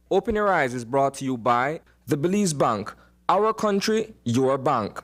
Open Your Eyes is brought to you by the Belize Bank. Our country, your bank.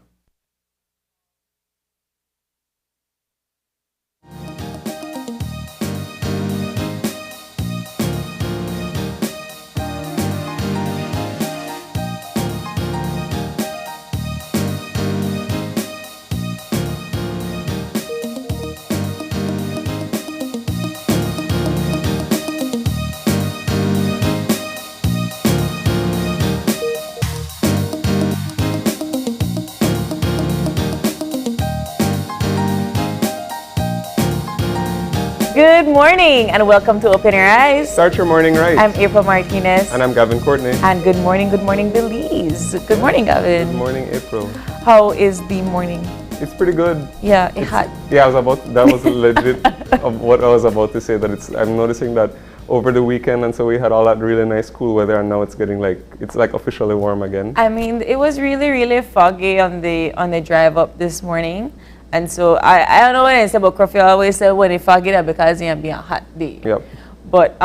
Good morning and welcome to Open Your Eyes. Start your morning right. I'm April Martinez. And I'm Gavin Courtney. And good morning, Belize. Good morning, Gavin. Good morning, April. How is the morning? It's pretty good. Yeah, it's hot. Yeah, that was legit of what I was about to say, that I'm noticing that over the weekend, and so we had all that really nice cool weather, and now it's getting it's officially warm again. I mean, it was really, really foggy on the drive up this morning. And so I don't know what I say about coffee. I always say when it's foggy that because it's be a hot day. Yep. But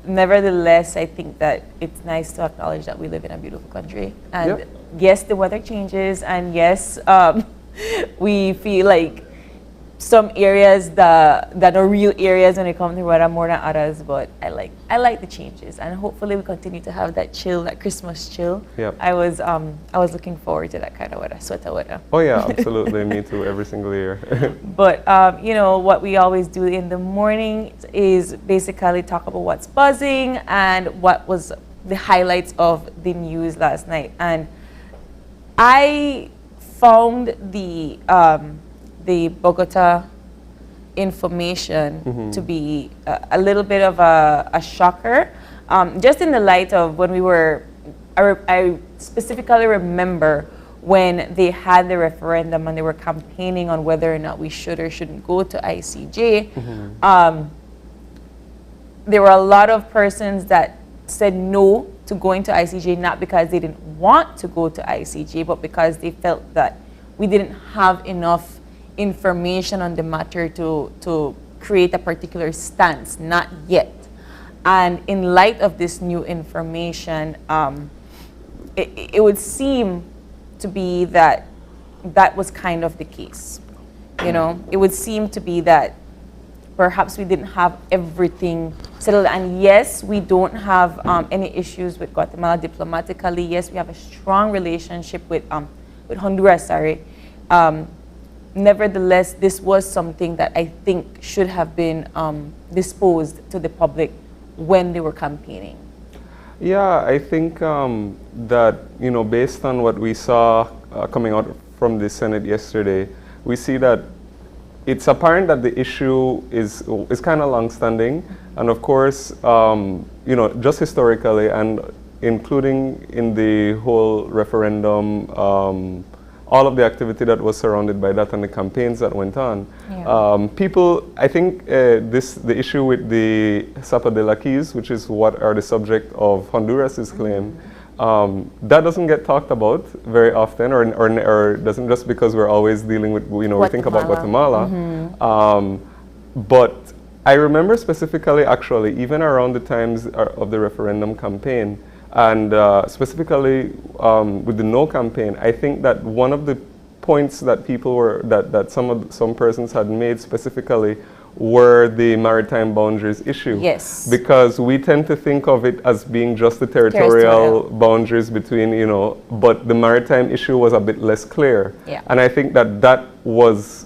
nevertheless, I think that it's nice to acknowledge that we live in a beautiful country. And yep. Yes, the weather changes, and yes, we feel like some areas that are real areas when it comes to weather more than others. But I like the changes, and hopefully we continue to have that chill, that Christmas chill. Yep. I was looking forward to that kind of weather, sweater weather. Oh yeah, absolutely. Me too. Every single year. But what we always do in the morning is basically talk about what's buzzing and what was the highlights of the news last night. And I found the Bogota information to be a little bit of a shocker, just in the light of when I specifically remember when they had the referendum and they were campaigning on whether or not we should or shouldn't go to ICJ. There were a lot of persons that said no to going to ICJ, not because they didn't want to go to ICJ, but because they felt that we didn't have enough information on the matter to create a particular stance, not yet. And in light of this new information, it would seem to be that was kind of the case. It would seem to be that perhaps we didn't have everything settled. And yes, we don't have any issues with Guatemala diplomatically. Yes, we have a strong relationship with Honduras, nevertheless, this was something that I think should have been disposed to the public when they were campaigning. Yeah, I think that, based on what we saw coming out from the Senate yesterday, we see that it's apparent that the issue is kind of long-standing. And of course, just historically and including in the whole referendum, all of the activity that was surrounded by that and the campaigns that went on. Yeah. People, I think the issue with the Sapa de la Keys, which is what are the subject of Honduras's claim, that doesn't get talked about very often, or doesn't, just because we're always dealing with, we think about Guatemala. But I remember specifically, actually, even around the times of the referendum campaign, and specifically with the no campaign, I think that one of the points that that some persons had made specifically were the maritime boundaries issue. Yes. Because we tend to think of it as being just the territorial boundaries between, but the maritime issue was a bit less clear. Yeah. And I think that was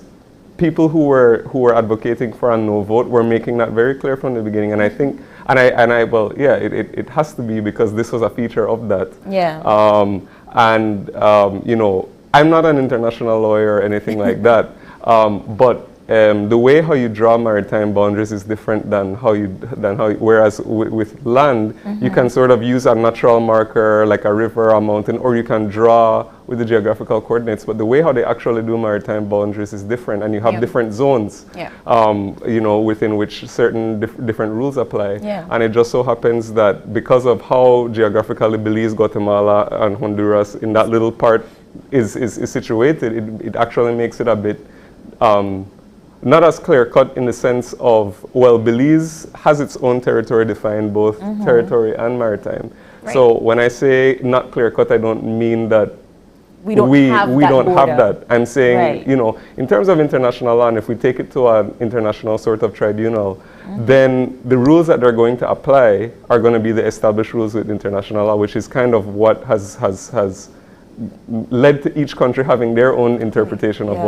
people who were advocating for a no vote were making that very clear from the beginning. And I think, it has to be, because this was a feature of that. Yeah. I'm not an international lawyer or anything like that, but the way how you draw maritime boundaries is different than whereas with land, you can sort of use a natural marker like a river, a mountain, or you can draw with the geographical coordinates. But the way how they actually do maritime boundaries is different, and you have different zones, within which certain different rules apply. Yeah. And it just so happens that because of how geographically Belize, Guatemala, and Honduras in that little part is situated, it actually makes it a bit not as clear-cut in the sense of, well, Belize has its own territory defined, both territory and maritime. Right. So when I say not clear-cut, I don't mean that We don't have we that don't have border. that. I'm saying, Right. you know, in terms of international law, and if we take it to an international sort of tribunal, then the rules that they're going to apply are going to be the established rules with international law, which is kind of what has led to each country having their own interpretation of Yeah.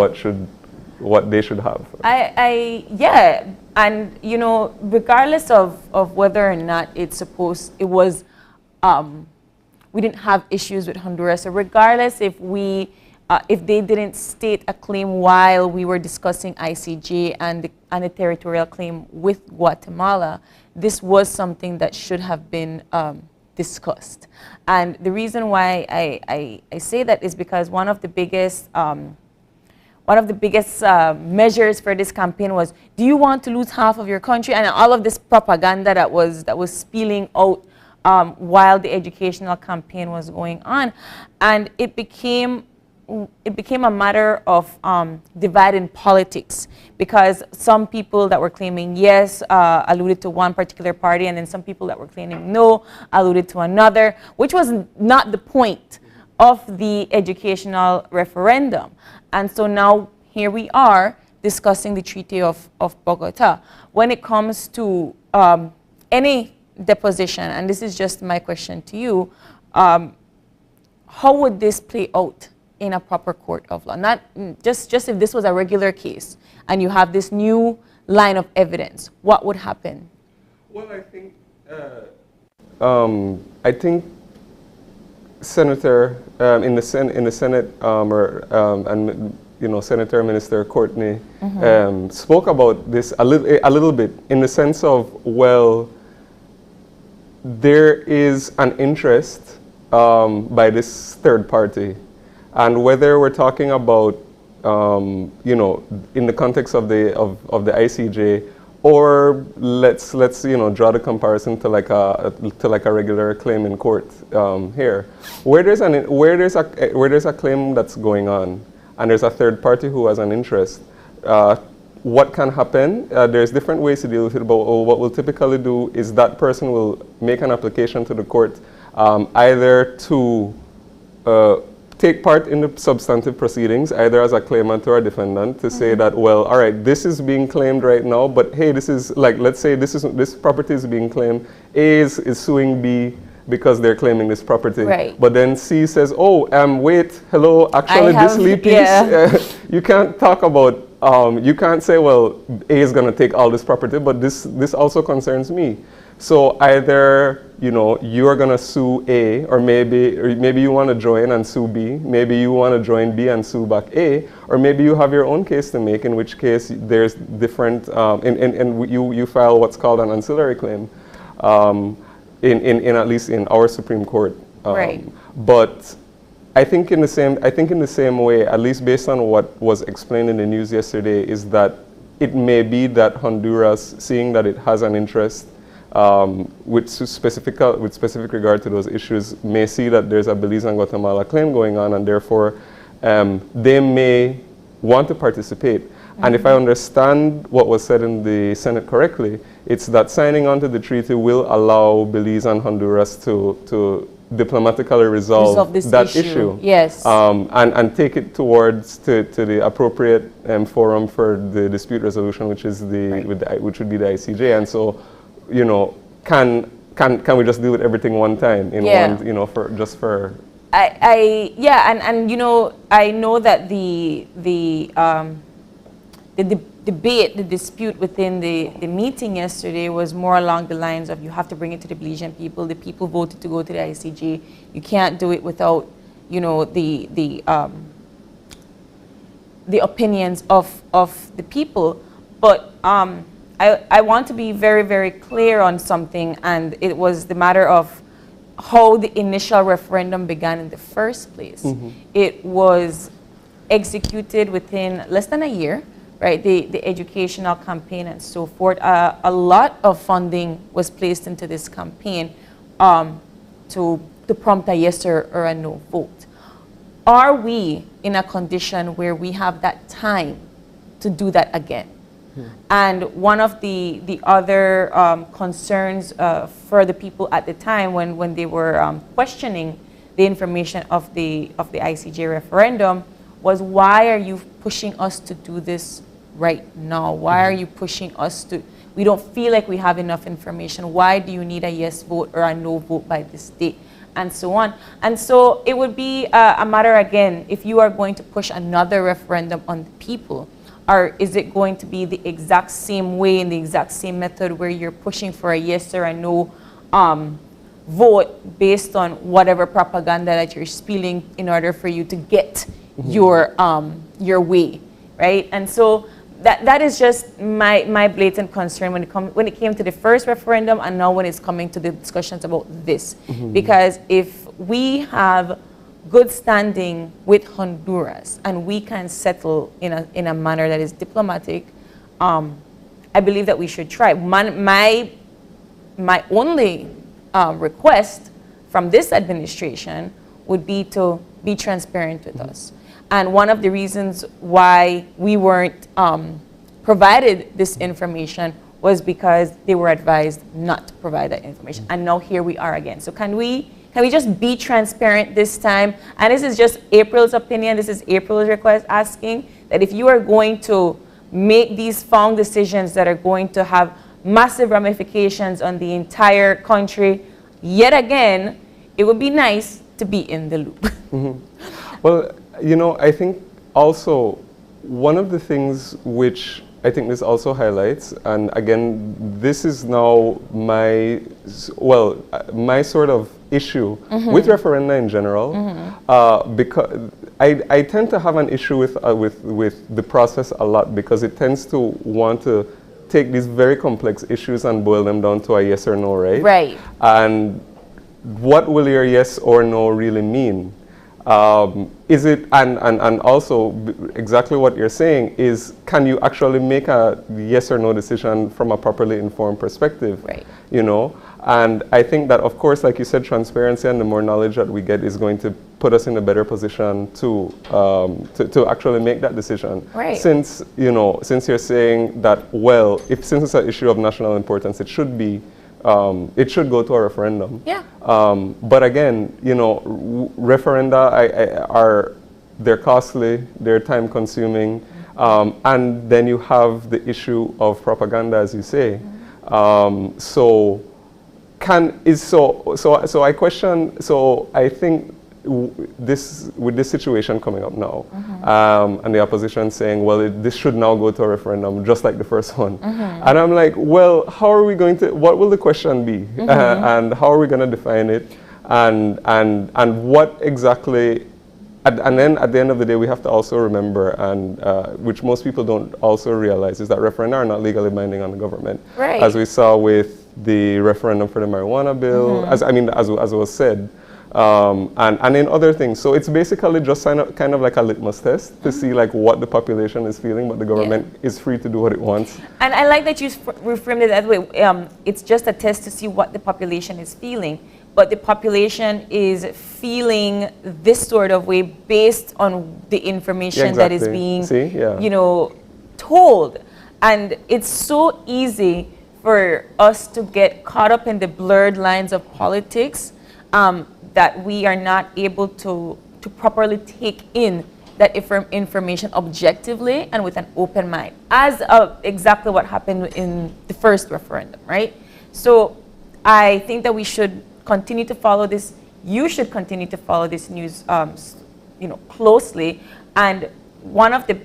what they should have. Yeah, and you know, regardless of whether or not we didn't have issues with Honduras, or regardless if they didn't state a claim while we were discussing ICJ and the territorial claim with Guatemala, this was something that should have been discussed. And the reason why I say that is because one of the biggest measures for this campaign was, do you want to lose half of your country? And all of this propaganda that was spilling out while the educational campaign was going on. And it became a matter of dividing politics, because some people that were claiming yes alluded to one particular party, and then some people that were claiming no alluded to another, which was not the point of the educational referendum. And so now here we are discussing the Treaty of Bogota. When it comes to any deposition, and this is just my question to you, how would this play out in a proper court of law? Not just if this was a regular case and you have this new line of evidence, what would happen? Well, I think Senator in the Senate and you know, Senator Minister Courtney spoke about this a little bit, in the sense of, well, there is an interest by this third party, and whether we're talking about you know, in the context of the ICJ, or let's you know, draw the comparison to like a regular claim in court here, where there's a claim that's going on and there's a third party who has an interest. What can happen? There's different ways to deal with it, but what we'll typically do is that person will make an application to the court, either to take part in the substantive proceedings, either as a claimant or a defendant, to say that, well, all right, this is being claimed right now, but hey, this is like, let's say this property is being claimed. A is suing B because they're claiming this property. Right. But then C says, oh, wait, hello, actually this Lee piece, you can't talk about, you can't say, well, A is going to take all this property, but this also concerns me. So either, you know, you're going to sue A, or maybe you want to join and sue B, maybe you want to join B and sue back A, or maybe you have your own case to make, in which case there's different, and you file what's called an ancillary claim, in at least in our Supreme Court. Right. But I think in the same way, at least based on what was explained in the news yesterday, is that it may be that Honduras, seeing that it has an interest with specific regard to those issues, may see that there's a Belize and Guatemala claim going on, and therefore they may want to participate. And if I understand what was said in the Senate correctly, it's that signing on to the treaty will allow Belize and Honduras to diplomatically resolve that issue. Yes. And take it towards to the appropriate forum for the dispute resolution, which is which would be the ICJ. And so, you know, can we just deal with everything one time in one, you know, for and you know, I know that the debate, the dispute within the meeting yesterday was more along the lines of, you have to bring it to the Belizean people. The people voted to go to the ICJ. You can't do it without, you know, the opinions of the people. But I want to be very, very clear on something, and it was the matter of how the initial referendum began in the first place. It was executed within less than a year. Right, the educational campaign and so forth. A lot of funding was placed into this campaign to prompt a yes or a no vote. Are we in a condition where we have that time to do that again? And one of the other concerns for the people at the time when they were questioning the information of the ICJ referendum was, why are you pushing us to do this right now? Why are you pushing us to, we don't feel like we have enough information. Why do you need a yes vote or a no vote by this date? And so on. And so it would be a matter, again, if you are going to push another referendum on the people, or is it going to be the exact same way, in the exact same method, where you're pushing for a yes or a no vote based on whatever propaganda that you're spilling in order for you to get your way, right? And so that is just my blatant concern when it came to the first referendum, and now when it's coming to the discussions about this. Because if we have good standing with Honduras and we can settle in a manner that is diplomatic, I believe that we should try. My only request from this administration would be to be transparent with us. And one of the reasons why we weren't provided this information was because they were advised not to provide that information. And now here we are again. So can we just be transparent this time? And this is just April's opinion. This is April's request, asking that if you are going to make these found decisions that are going to have massive ramifications on the entire country, yet again, it would be nice to be in the loop. Well, you know, I think also one of the things which I think this also highlights, and again, this is now my sort of issue with referenda in general, because I tend to have an issue with the process a lot, because it tends to want to take these very complex issues and boil them down to a yes or no, right? Right. And what will your yes or no really mean? Is it, and also exactly what you're saying is, can you actually make a yes or no decision from a properly informed perspective? Right. You know, and I think that, of course, like you said, transparency and the more knowledge that we get is going to put us in a better position to actually make that decision. Right. Since, you know, since you're saying that, well, since it's an issue of national importance, it should be, it should go to a referendum. Yeah. But again, you know, referenda they're costly, they're time consuming, and then you have the issue of propaganda, as you say. So I question. So I think with this situation coming up now, and the opposition saying, well, this should now go to a referendum, just like the first one. And I'm like, well, how are we going to, what will the question be? And how are we going to define it? And what exactly, and then at the end of the day, we have to also remember, and which most people don't also realize, is that referenda are not legally binding on the government. Right. As we saw with the referendum for the marijuana bill, as was said, and in other things. So it's basically just kind of like a litmus test to see like what the population is feeling, but the government is free to do what it wants. And I like that you reframed it that way. It's just a test to see what the population is feeling, but the population is feeling this sort of way based on the information that is being, you know, told. And it's so easy for us to get caught up in the blurred lines of politics, that we are not able to properly take in that information objectively and with an open mind, as exactly what happened in the first referendum, right? So I think that we should continue to follow this. You should continue to follow this news, you know, closely. And one of the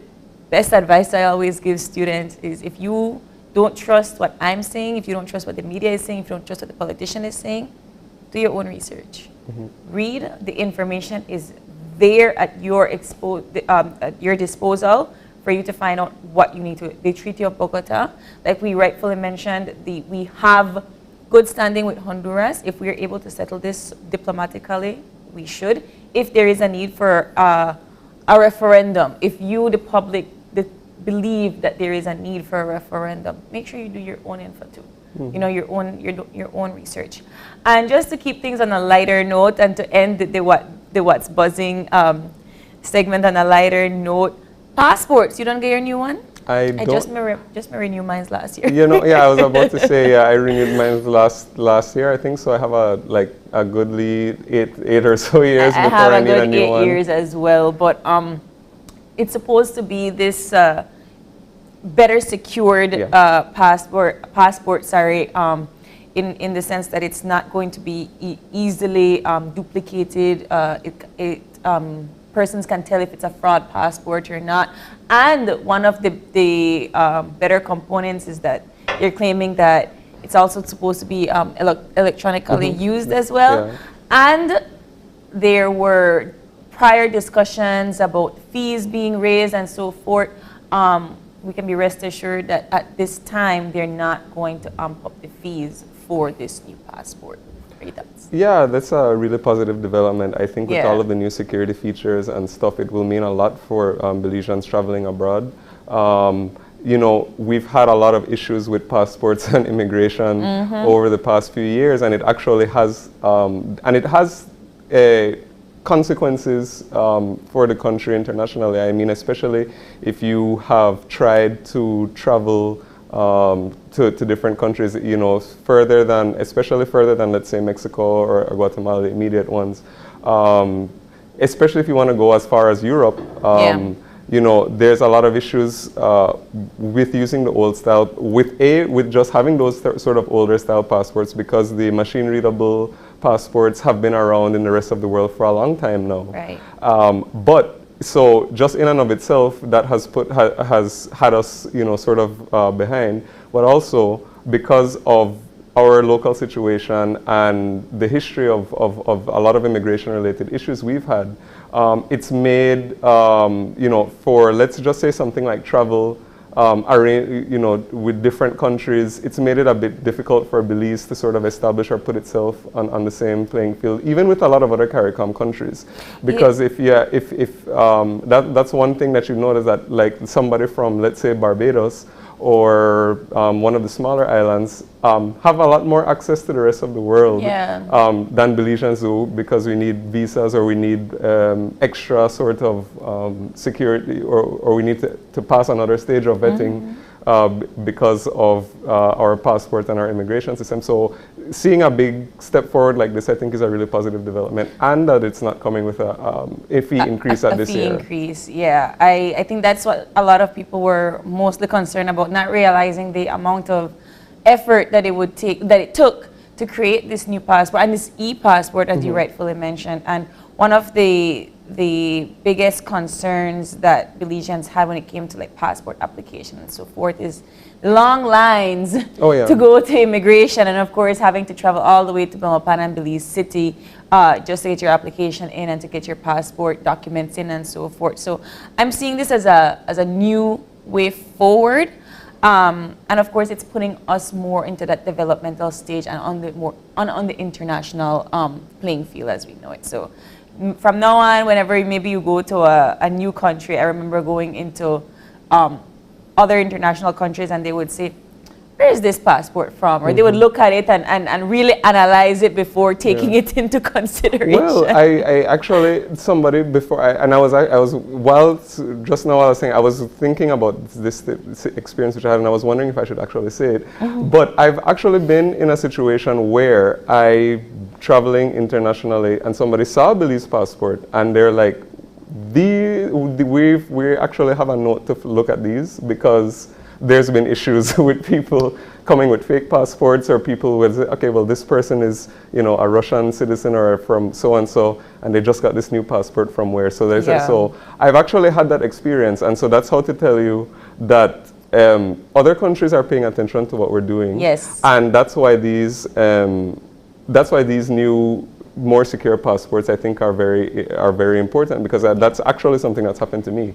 best advice I always give students is, if you don't trust what I'm saying, if you don't trust what the media is saying, if you don't trust what the politician is saying, do your own research. Read. The information is there at your disposal for you to find out what you need to. The Treaty of Bogota, like we rightfully mentioned, we have good standing with Honduras. If we are able to settle this diplomatically, we should. If there is a need for a referendum, if you, the public, believe that there is a need for a referendum, make sure you do your own info too. You know, your own research. And just to keep things on a lighter note, and to end the What's Buzzing segment on a lighter note, passports. You don't get your new one? I I don't. just renewed mine last year. You know, yeah, I was about to say, yeah, I renewed mine last year, I think, so I have a goodly eight or so years I before have I a need a good new 8 one. years as well, but it's supposed to be this better secured Yeah. passport, sorry, in the sense that it's not going to be easily duplicated. Persons can tell if it's a fraud passport or not. And one of the better components is that you're claiming that it's also supposed to be electronically used as well. Yeah. And there were prior discussions about fees being raised and so forth. We can be rest assured that at this time, they're not going to amp up the fees for this new passport. Right? Yeah, that's a really positive development. I think with Yeah. all of the new security features and stuff, it will mean a lot for Belizeans traveling abroad. You know, we've had a lot of issues with passports and immigration over the past few years, and it actually has, consequences for the country internationally. I mean, especially if you have tried to travel to different countries, you know, especially further than, let's say, Mexico or Guatemala, the immediate ones. Especially if you want to go as far as Europe, you know, there's a lot of issues with using the old style, with just having those sort of older style passports, because the machine readable passports have been around in the rest of the world for a long time now. Right. But so just in and of itself, that has had us, you know, sort of behind. But also because of our local situation and the history of a lot of immigration-related issues we've had, it's made, you know, for, let's just say something like travel, you know, with different countries, it's made it a bit difficult for Belize to sort of establish or put itself on the same playing field, even with a lot of other CARICOM countries. Because that's one thing that you notice, that like somebody from, let's say, Barbados or one of the smaller islands have a lot more access to the rest of the world than Belizeans do, because we need visas, or we need extra sort of security, or we need to pass another stage of vetting because of our passport and our immigration system. So seeing a big step forward like this, I think, is a really positive development, and that it's not coming with a fee increase this year. A fee increase, yeah. I think that's what a lot of people were mostly concerned about, not realizing the amount of effort that it took to create this new passport and this e-passport, as you rightfully mentioned. And one of the biggest concerns that Belizeans had when it came to like passport application and so forth is long lines to go to immigration, and of course having to travel all the way to Belmopan and Belize City just to get your application in and to get your passport documents in and so forth. So I'm seeing this as a new way forward. And of course, it's putting us more into that developmental stage and on the international playing field as we know it. So from now on, whenever maybe you go to a new country, I remember going into other international countries, and they would say, where is this passport from? Or they would look at it and really analyze it before taking it into consideration. Well, I actually, somebody before, just now I was saying, I was thinking about this experience which I had, and I was wondering if I should actually say it. But I've actually been in a situation where traveling internationally, and somebody saw a Belize passport, and they're like, we actually have a note to look at these, because there's been issues with people coming with fake passports, or people with, okay, well, this person is, you know, a Russian citizen or from so and so, and they just got this new passport from where. So there's so I've actually had that experience, and so that's how to tell you that other countries are paying attention to what we're doing. Yes. And that's why these new, more secure passports, I think, are very important, because that's actually something that's happened to me.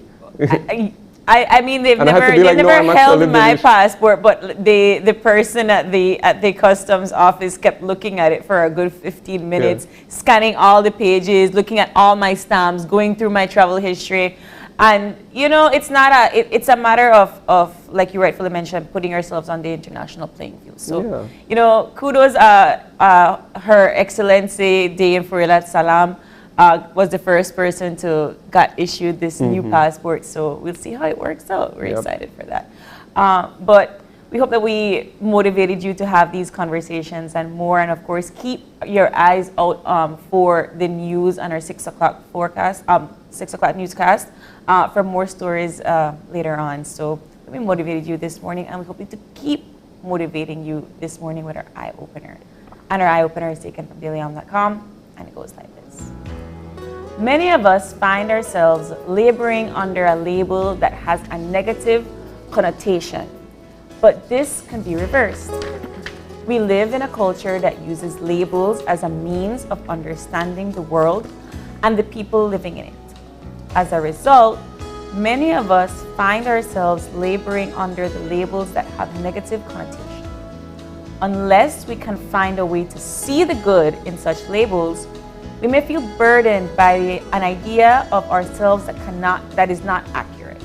I mean, they've never held my passport, but the person at the customs office kept looking at it for a good 15 minutes, scanning all the pages, looking at all my stamps, going through my travel history. And, you know, it's a matter of, like you rightfully mentioned, putting ourselves on the international playing field. So, you know, kudos, Her Excellency Dayan Furilat Salam, was the first person to got issued this new passport. So we'll see how it works out. We're excited for that. But we hope that we motivated you to have these conversations and more. And of course, keep your eyes out for the news on our 6 o'clock forecast, 6 o'clock newscast for more stories later on. So we motivated you this morning, and we hope to keep motivating you this morning with our eye opener. And our eye opener is taken from dailyom.com, and it goes like this. Many of us find ourselves laboring under a label that has a negative connotation, but this can be reversed. We live in a culture that uses labels as a means of understanding the world and the people living in it. As a result, many of us find ourselves laboring under the labels that have negative connotation. Unless we can find a way to see the good in such labels, we may feel burdened by an idea of ourselves that is not accurate.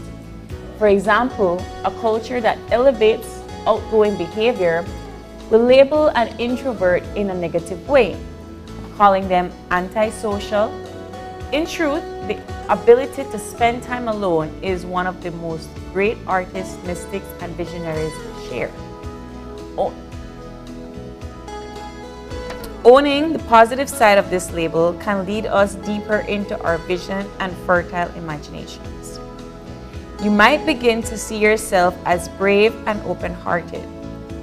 For example, a culture that elevates outgoing behavior will label an introvert in a negative way, calling them antisocial. In truth, the ability to spend time alone is one of the most great artists, mystics, and visionaries share. Owning the positive side of this label can lead us deeper into our vision and fertile imaginations. You might begin to see yourself as brave and open-hearted.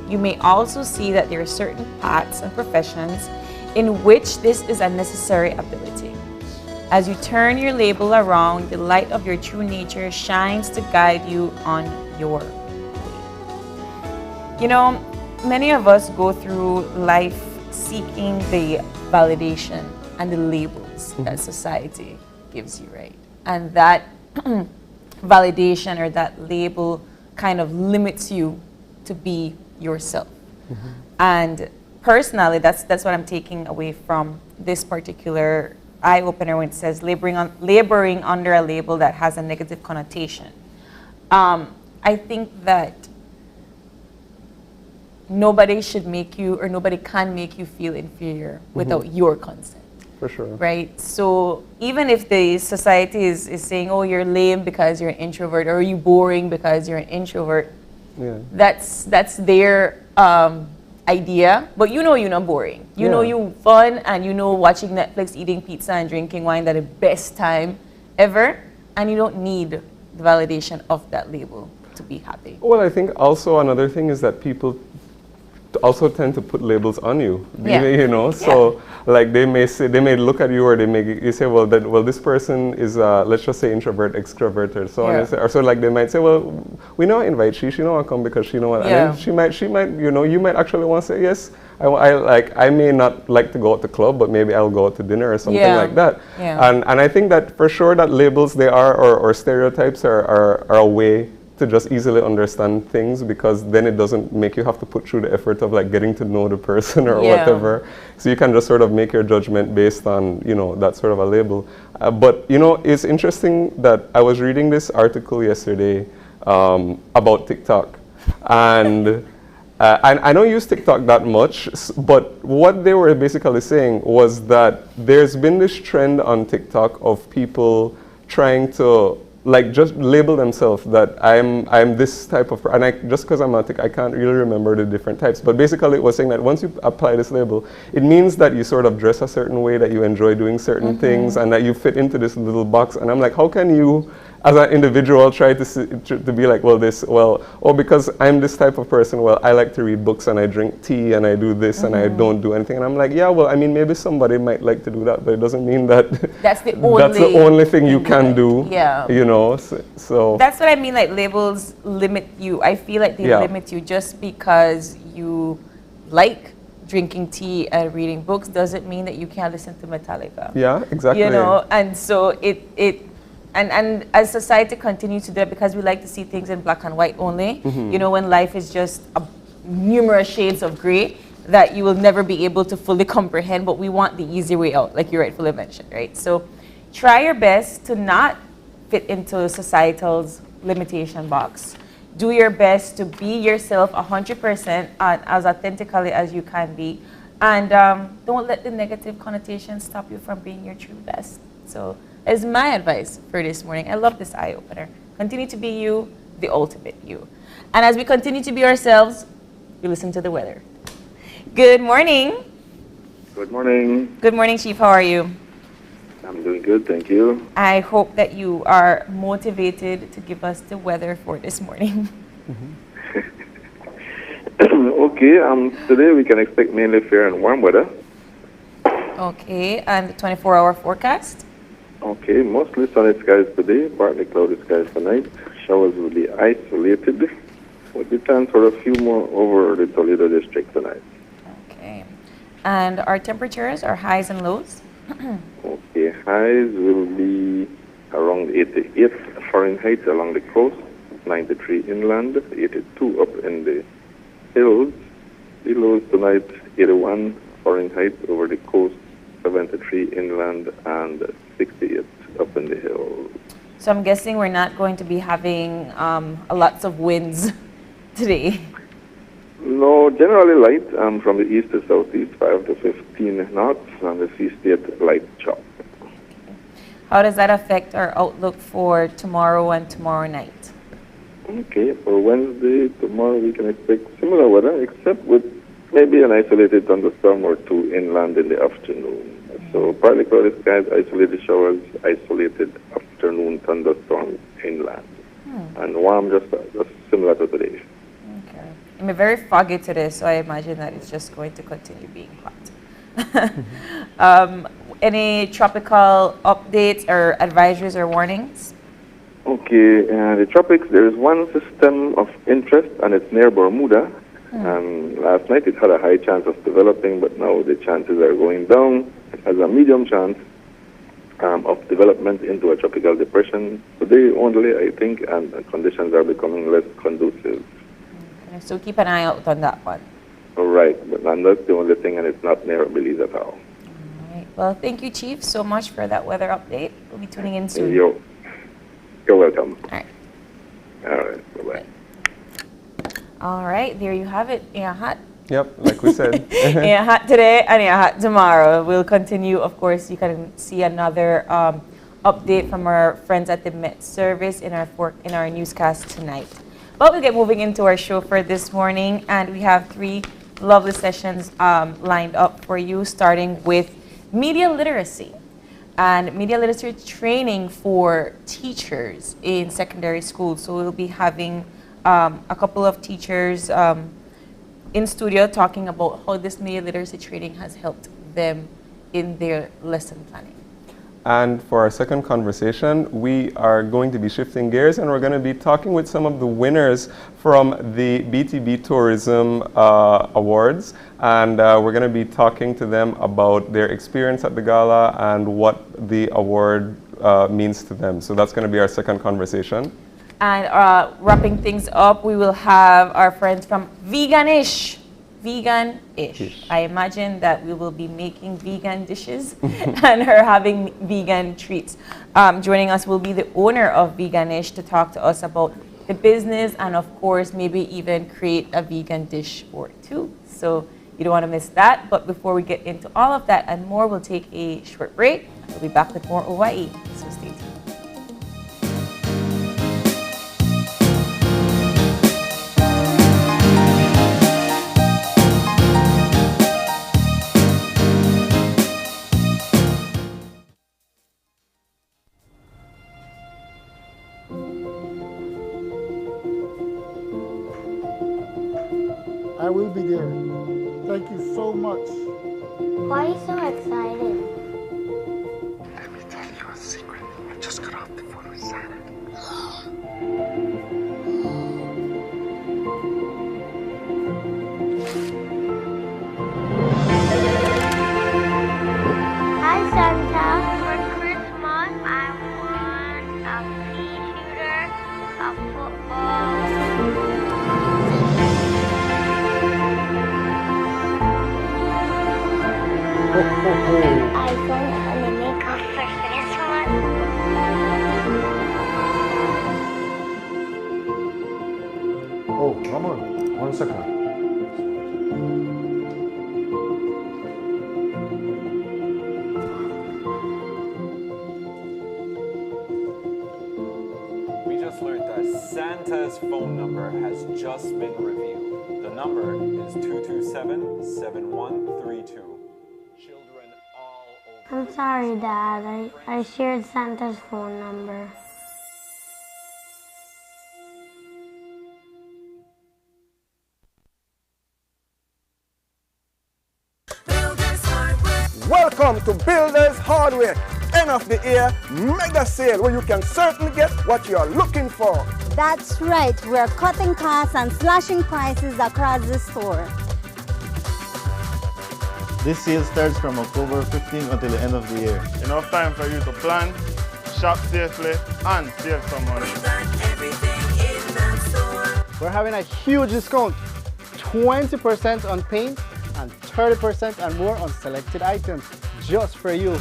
You may also see that there are certain paths and professions in which this is a necessary ability. As you turn your label around, the light of your true nature shines to guide you on your way. You know, many of us go through life seeking the validation and the labels that society gives you, right? And that validation or that label kind of limits you to be yourself. And personally, that's what I'm taking away from this particular eye-opener when it says laboring under a label that has a negative connotation. I think that nobody should make you, or nobody can make you feel inferior without your consent. For sure. Right? So even if the society is saying, oh, you're lame because you're an introvert, or you boring because you're an introvert, that's their idea. But you know you're not boring. You know you're fun, and you know watching Netflix, eating pizza, and drinking wine, that's the best time ever. And you don't need the validation of that label to be happy. Well, I think also another thing is that people also tend to put labels on you, you know. So like they may look at you, or you say, well, this person is let's just say introvert, extroverted, so on. Or so like they might say, well, we know I invite she don't want to come because she know what. And then she might, you know, you might actually want to say yes. I may not like to go out to club, but maybe I'll go out to dinner or something like that. And I think that for sure that labels or stereotypes are a way to just easily understand things, because then it doesn't make you have to put through the effort of like getting to know the person or whatever. So you can just sort of make your judgment based on, you know, that sort of a label. But, you know, it's interesting that I was reading this article yesterday about TikTok. And I don't use TikTok that much, but what they were basically saying was that there's been this trend on TikTok of people trying to like just label themselves that I'm this type of, and just because I'm autistic, I can't really remember the different types. But basically, it was saying that once you apply this label, it means that you sort of dress a certain way, that you enjoy doing certain things, and that you fit into this little box. And I'm like, how can you, as an individual, try to be like, because I'm this type of person, well, I like to read books and I drink tea and I do this and I don't do anything. And I'm like, yeah, well, I mean, maybe somebody might like to do that, but it doesn't mean that that's the only thing you can do. You know, so that's what I mean. Like labels limit you. I feel like they limit you just because you like drinking tea and reading books doesn't mean that you can't listen to Metallica. Yeah, exactly. You know, and so And as society continues to do it, because we like to see things in black and white only, you know, when life is just numerous shades of gray that you will never be able to fully comprehend, but we want the easy way out, like you rightfully mentioned, right? So try your best to not fit into societal's limitation box. Do your best to be yourself 100% as authentically as you can be. And don't let the negative connotations stop you from being your true best. So is my advice for this morning. I love this eye-opener. Continue to be you, the ultimate you. And as we continue to be ourselves, we listen to the weather. Good morning. Good morning. Good morning, Chief. How are you? I'm doing good, thank you. I hope that you are motivated to give us the weather for this morning. Okay, today we can expect mainly fair and warm weather. Okay, and the 24-hour forecast? Okay, mostly sunny skies today, partly cloudy skies tonight. Showers will be isolated, with the chance for a few more over the Toledo district tonight. Okay. And our temperatures, our highs and lows? Okay, highs will be around 88 Fahrenheit along the coast, 93 inland, 82 up in the hills. The lows tonight, 81 Fahrenheit over the coast, 73 inland, and 68 up in the hills. So I'm guessing we're not going to be having lots of winds today. No, generally light from the east to southeast, 5 to 15 knots, and the sea state light chop. How does that affect our outlook for tomorrow and tomorrow night? Okay, for Wednesday, tomorrow we can expect similar weather, except with maybe an isolated thunderstorm or two inland in the afternoon. So partly cloudy skies, isolated showers, isolated afternoon thunderstorms inland. And warm, just similar to today. Okay. I'm very foggy today, so I imagine that it's just going to continue being hot. Any tropical updates or advisories or warnings? Okay, the tropics, there is one system of interest, and it's near Bermuda. Last night it had a high chance of developing, but now the chances are going down. It has a medium chance of development into a tropical depression today only, I think, and conditions are becoming less conducive. Okay, so keep an eye out on that one. All right, but that's the only thing, and it's not near Belize at all. All right. Well, thank you, Chief, so much for that weather update. We'll be tuning in soon. You're welcome. All right. All right, bye-bye. All right, there you have it. Yeah, hot. Yep, like we said. Yeah, hot today and yeah, hot tomorrow. We'll continue. Of course, you can see another update from our friends at the Met Service in our newscast tonight. But we'll get moving into our show for this morning, and we have 3 lovely sessions lined up for you, starting with media literacy and media literacy training for teachers in secondary schools. So we'll be having a couple of teachers in studio talking about how this media literacy training has helped them in their lesson planning. And for our second conversation, we are going to be shifting gears, and we're going to be talking with some of the winners from the BTB Tourism Awards. And we're going to be talking to them about their experience at the gala and what the award means to them. So that's going to be our second conversation. And wrapping things up, we will have our friends from Veganish. Vegan-ish. I imagine that we will be making vegan dishes and her having vegan treats. Joining us will be the owner of Veganish to talk to us about the business and, of course, maybe even create a vegan dish or two. So you don't want to miss that. But before we get into all of that and more, we'll take a short break. We'll be back with more OYE. So stay tuned. I will be there. Thank you so much. Why are you so excited? Let me tell you a secret. I just got off the phone with Sarah. Hi, Santa. For Christmas, I want a pea shooter, a football. iPhone and a makeup for Christmas. Oh, come on. 1 second. Santa's phone number has just been revealed. The number is 227-7132. Children all over. I'm sorry, Dad. I shared Santa's phone number. Welcome to Builders Hardware. End of the year mega sale where you can certainly get what you are looking for. That's right. We're cutting costs and slashing prices across the store. This sale starts from October 15th until the end of the year. Enough time for you to plan, shop safely, and save some money. We're having a huge discount. 20% on paint and 30% and more on selected items just for you.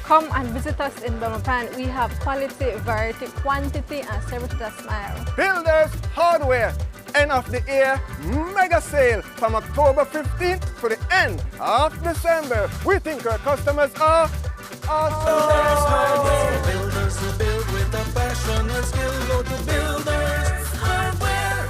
Come and visit us in Belmopan. We have quality, variety, quantity, and service with a smile. Builders Hardware. End of the year mega sale from October 15th to the end of December. We think our customers are awesome. Builders who build with a passion and skill. Go to Builders Hardware.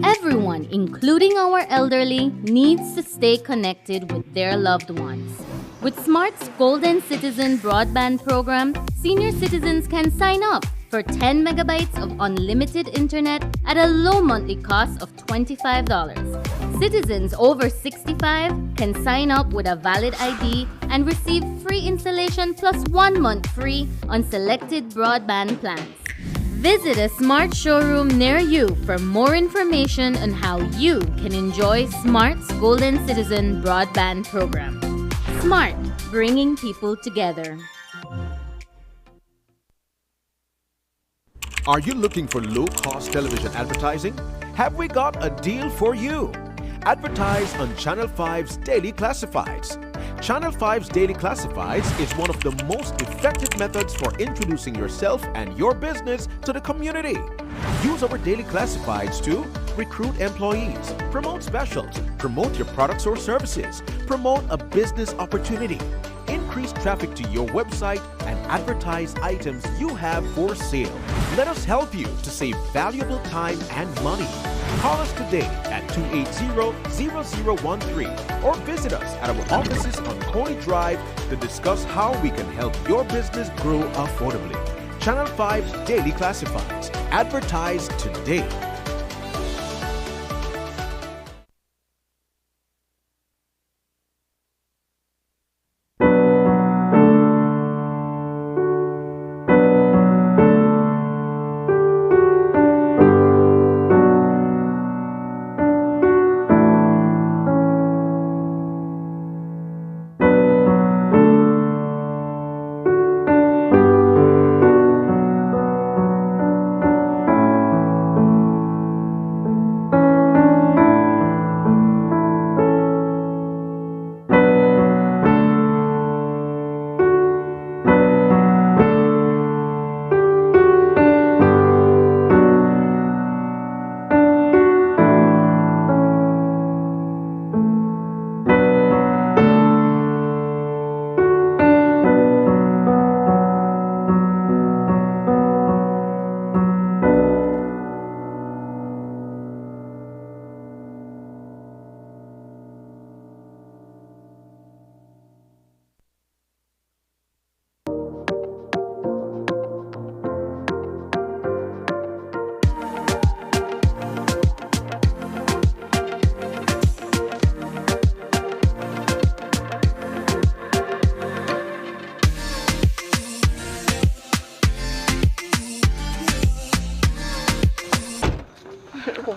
Everyone, including our elderly, needs to stay connected with their loved ones. With Smart's Golden Citizen broadband program, senior citizens can sign up for 10 megabytes of unlimited internet at a low monthly cost of $25. Citizens over 65 can sign up with a valid ID and receive free installation plus 1 month free on selected broadband plans. Visit a Smart showroom near you for more information on how you can enjoy Smart's Golden Citizen broadband program. Smart, bringing people together. Are you looking for low-cost television advertising? Have we got a deal for you? Advertise on Channel 5's Daily Classifieds. Channel 5's Daily Classifieds is one of the most effective methods for introducing yourself and your business to the community. Use our Daily Classifieds to recruit employees, promote specials, promote your products or services, promote a business opportunity, increase traffic to your website, and advertise items you have for sale. Let us help you to save valuable time and money. Call us today at 280-0013 or visit us at our offices on Coney Drive to discuss how we can help your business grow affordably. Channel 5's Daily Classifieds. Advertise today.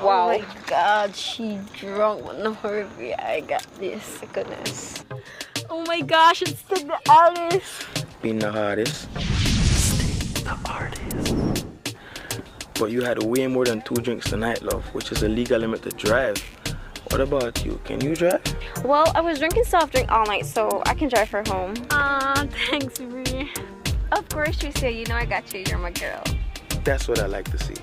Wow. Oh my God, she drunk. No hurry, I got this. Goodness. Oh my gosh, it's the artist. Being the hardest. The artist. But you had way more than 2 drinks tonight, love, which is a legal limit to drive. What about you? Can you drive? Well, I was drinking soft drink all night, so I can drive her home. Thanks, Bree. Of course, Tricia, you know I got you. You're my girl. That's what I like to see.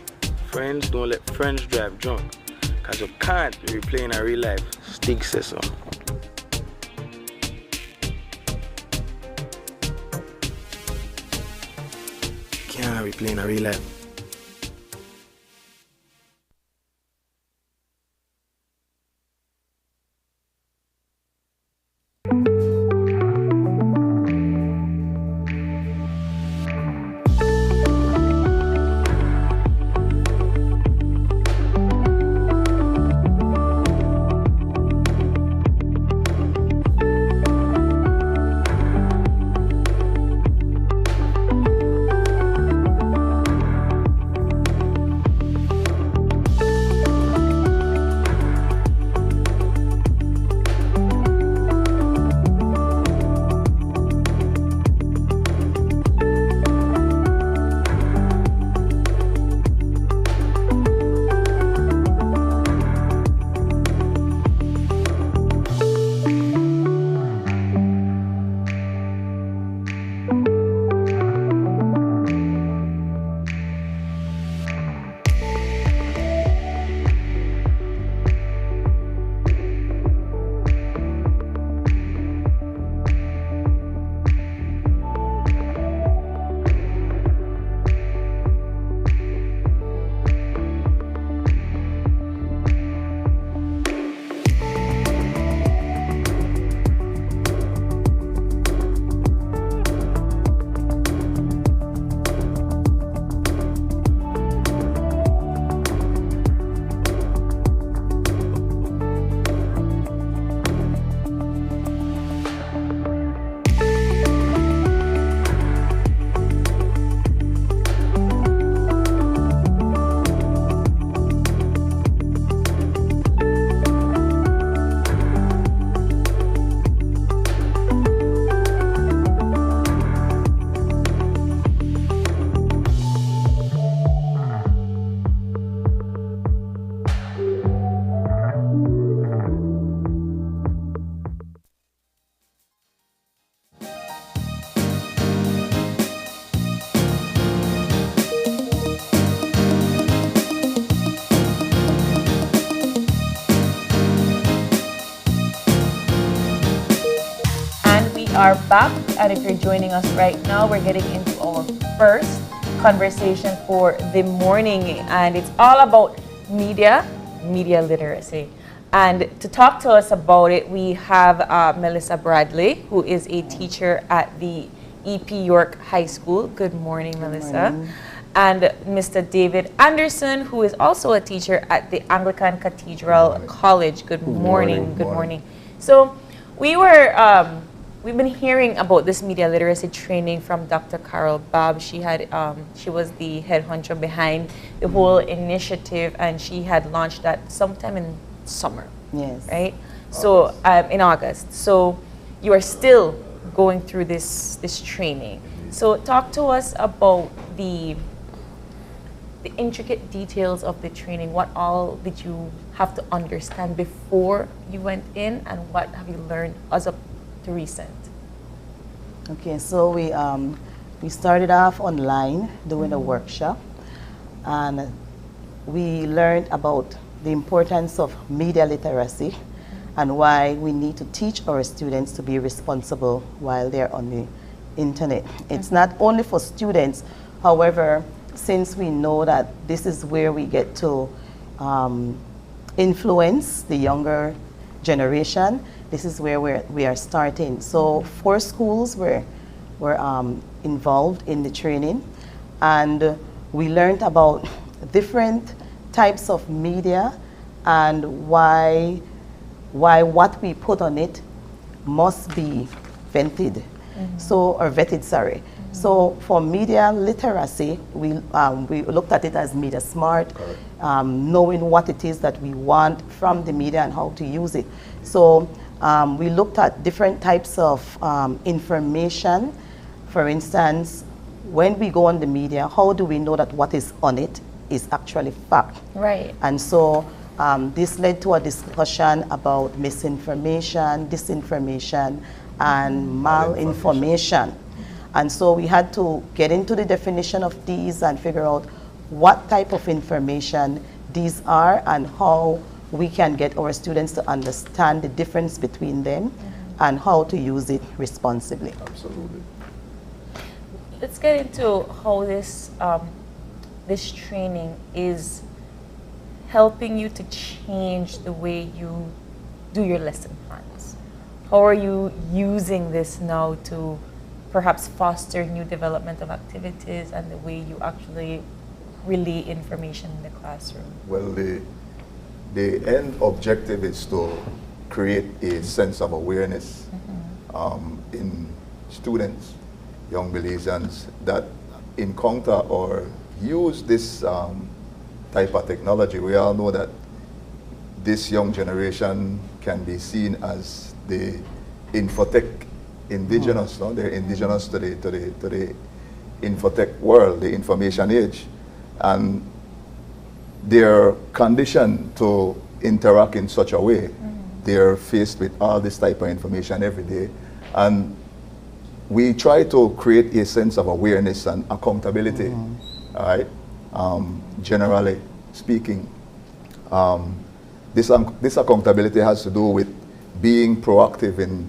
Friends don't let friends drive drunk, because you can't replay in a real life. Stig says so. we play in a real life. Are back, and if you're joining us right now, we're getting into our first conversation for the morning, and it's all about media literacy. And to talk to us about it, we have Melissa Bradley, who is a teacher at the EP York High School. Good morning, Melissa. Morning. And Mr. David Anderson, who is also a teacher at the Anglican Cathedral College. Good morning. Good morning. So we were we've been hearing about this media literacy training from Dr. Carol Babb. She was the head honcho behind the whole initiative, and she had launched that sometime in summer. Yes. Right? So in August. So you are still going through this training. So talk to us about the intricate details of the training. What all did you have to understand before you went in, and what have you learned as of to recent? Okay, so we started off online doing a workshop, and we learned about the importance of media literacy and why we need to teach our students to be responsible while they're on the internet. It's not only for students, however, since we know that this is where we get to influence the younger generation, this is where we are starting. So 4 schools were involved in the training, and we learned about different types of media and why what we put on it must be vetted. So for media literacy, we looked at it as media smart, knowing what it is that we want from the media and how to use it. So we looked at different types of information. For instance, when we go on the media, how do we know that what is on it is actually fact? Right. And so this led to a discussion about misinformation, disinformation, and malinformation. And so we had to get into the definition of these and figure out what type of information these are and how we can get our students to understand the difference between them and how to use it responsibly. Absolutely. let's get into how this this training is helping you to change the way you do your lesson plans. How are you using this now to perhaps foster new development of activities and the way you actually relay information in the classroom? Well, the end objective is to create a sense of awareness in students, young Belizeans that encounter or use this type of technology. We all know that this young generation can be seen as the infotech indigenous. No? They're indigenous to the infotech world, the information age. And they're conditioned to interact in such a way. They're faced with all this type of information every day. And we try to create a sense of awareness and accountability, all right? Generally speaking. This accountability has to do with being proactive in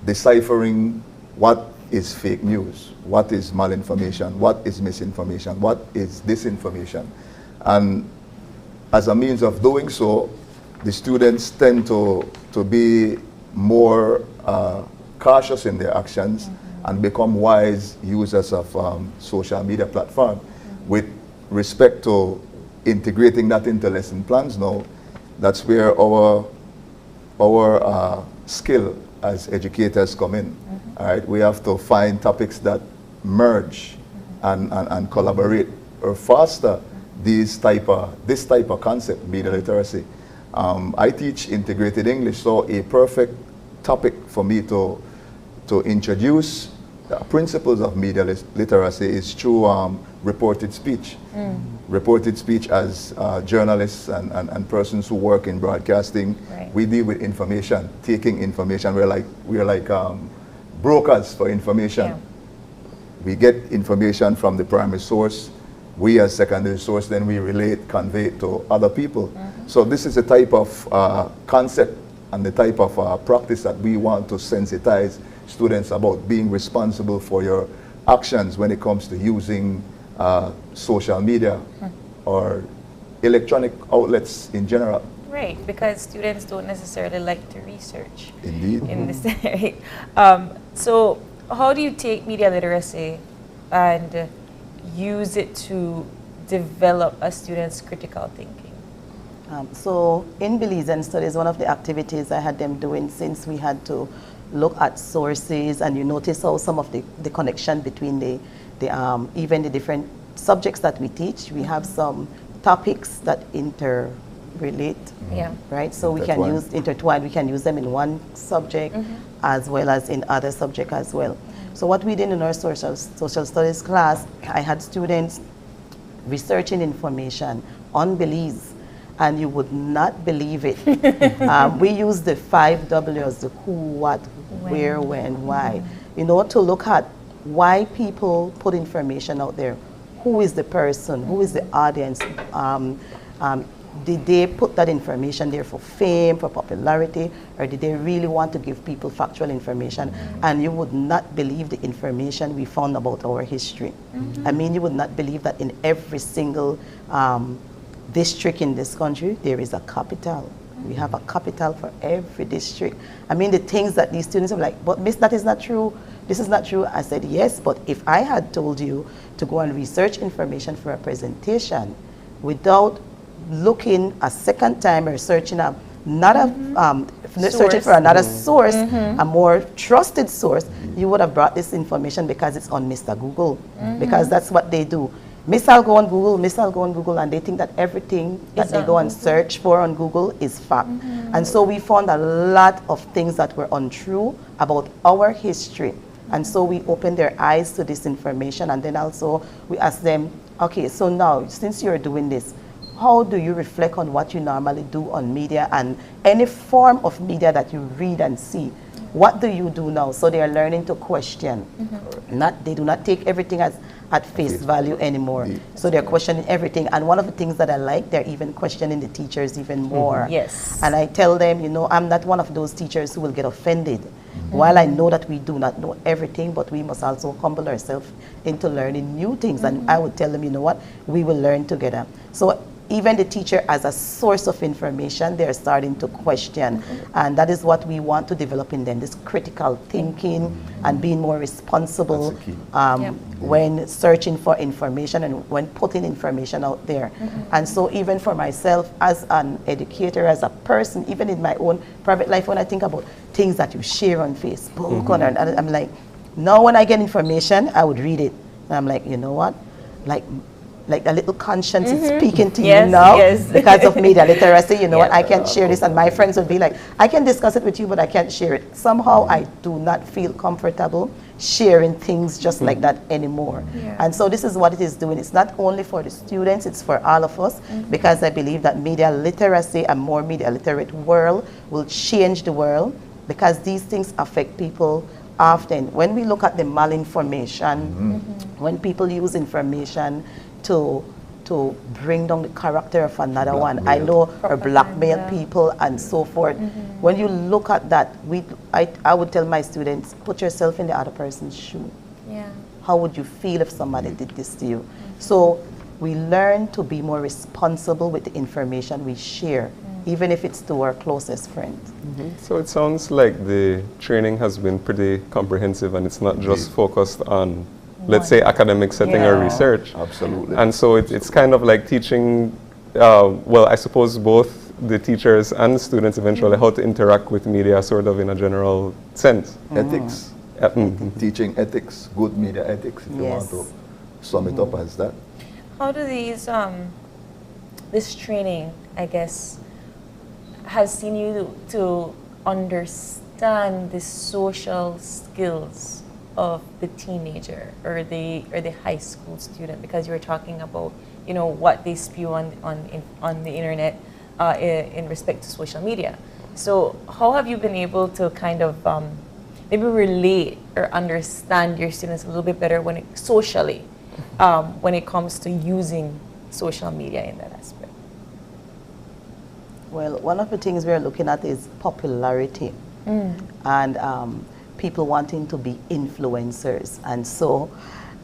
deciphering what is fake news, what is malinformation, what is misinformation, what is disinformation. And as a means of doing so, the students tend to be more cautious in their actions and become wise users of social media platform. With respect to integrating that into lesson plans now, that's where our skill as educators come in. All right, we have to find topics that merge and collaborate or foster this type of concept, media literacy. I teach integrated English, so a perfect topic for me to introduce the principles of media literacy is through reported speech. Reported speech as journalists and persons who work in broadcasting, we deal with information, taking information. We're like brokers for information. Yeah. We get information from the primary source. We as secondary source, then we relate, convey it to other people. So this is a type of concept and the type of practice that we want to sensitize students about being responsible for your actions when it comes to using social media or electronic outlets in general. Right, because students don't necessarily like to research. Indeed. In this area. So how do you take media literacy and use it to develop a student's critical thinking? So in Belizean Studies, one of the activities I had them doing, since we had to look at sources, and you notice how some of the connection between even the different subjects that we teach, we have some topics that interrelate, right? So we can use intertwine, we can use them in one subject as well as in other subject as well. So what we did in our social studies class, I had students researching information on Belize, and you would not believe it. We use the 5 W's, the who, what, where, when, why, you know, to look at why people put information out there. Who is the person? Who is the audience? Did they put that information there for fame, for popularity, or did they really want to give people factual information? And you would not believe the information we found about our history. I mean, you would not believe that in every single district in this country, there is a capital. We have a capital for every district. I mean, the things that these students are like, but miss, that is not true. This is not true. I said, yes, but if I had told you to go and research information for a presentation without looking a second time or searching up, searching for another source, a more trusted source, you would have brought this information because it's on Mr. Google, because that's what they do. Miss, I'll go on Google, and they think that everything that they go and search for on Google is fact. And so we found a lot of things that were untrue about our history. And so we opened their eyes to this information, and then also we asked them, okay, so now, since you're doing this, how do you reflect on what you normally do on media and any form of media that you read and see? What do you do now? So they are learning to question. They do not take everything at face value anymore. So they're questioning everything. And one of the things that I like, they're even questioning the teachers even more. Yes. And I tell them, you know, I'm not one of those teachers who will get offended While I know that we do not know everything, but we must also humble ourselves into learning new things. And I would tell them, you know what, we will learn together. So even the teacher as a source of information, they're starting to question. And that is what we want to develop in them, this critical thinking and being more responsible when searching for information and when putting information out there. And so even for myself as an educator, as a person, even in my own private life, when I think about things that you share on Facebook, and I'm like, now when I get information, I would read it. And I'm like, you know what? Like a little conscience is speaking to you now because of media literacy. You know what, I can't share this, and my friends would be like, I can discuss it with you, but I can't share it. Somehow I do not feel comfortable sharing things just like that anymore. And so this is what it is doing. It's not only for the students, it's for all of us, because I believe that media literacy, a more media literate world will change the world, because these things affect people often. When we look at the malinformation, when people use information to bring down the character of another one, I know, or blackmail people and so forth. When you look at that, I would tell my students, put yourself in the other person's shoe. How would you feel if somebody did this to you? So we learn to be more responsible with the information we share, even if it's to our closest friends. So it sounds like the training has been pretty comprehensive, and it's not just focused on, let's say, academic setting or research. Absolutely. And so it's kind of like teaching, well, I suppose both the teachers and the students eventually how to interact with media sort of in a general sense. Ethics. Teaching ethics, good media ethics, if you want to sum it up as that. How do these, this training, I guess, has seen you to understand the social skills of the teenager or the high school student, because you were talking about, you know, what they spew on the internet in respect to social media. So how have you been able to kind of maybe relate or understand your students a little bit better when socially when it comes to using social media in that aspect? Well, one of the things we're looking at is popularity and people wanting to be influencers. And so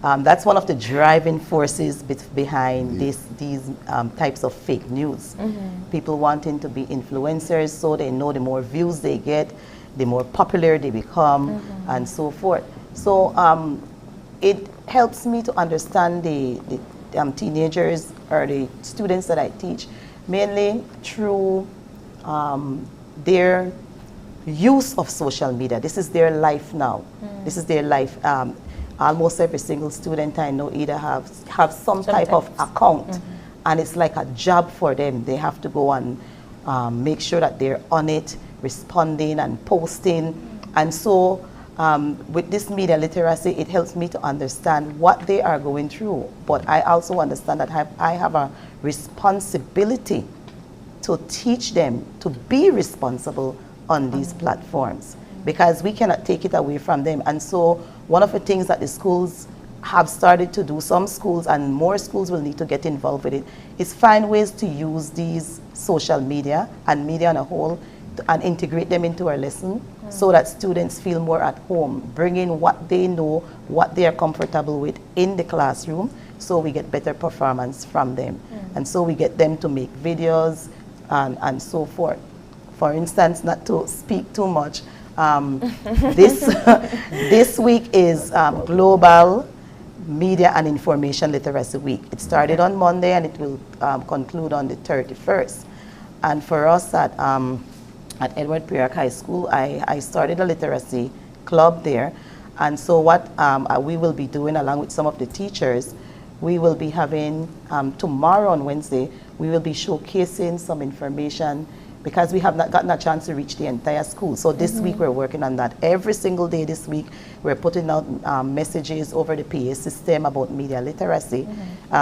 that's one of the driving forces behind these types of fake news. People wanting to be influencers, so they know the more views they get, the more popular they become, and so forth. So it helps me to understand the teenagers or the students that I teach, mainly through their use of social media. This is their life now. This is their life. Almost every single student I know either have some type of account, and it's like a job for them. They have to go and make sure that they're on it, responding and posting. And so with this media literacy, it helps me to understand what they are going through. But I also understand that I have a responsibility to teach them to be responsible on these platforms, because we cannot take it away from them. And so one of the things that the schools have started to do, some schools and more schools will need to get involved with it, is find ways to use these social media and media on a whole and integrate them into our lesson so that students feel more at home, bringing what they know, what they are comfortable with in the classroom, so we get better performance from them. And so we get them to make videos and so forth. For instance, not to speak too much, this week is Global Media and Information Literacy Week. It started on Monday and it will conclude on the 31st. And for us at Edward Peoria High School, I started a literacy club there. And so what we will be doing along with some of the teachers, we will be having, tomorrow on Wednesday, we will be showcasing some information, because we have not gotten a chance to reach the entire school. So this week we're working on that. Every single day this week, we're putting out messages over the PA system about media literacy.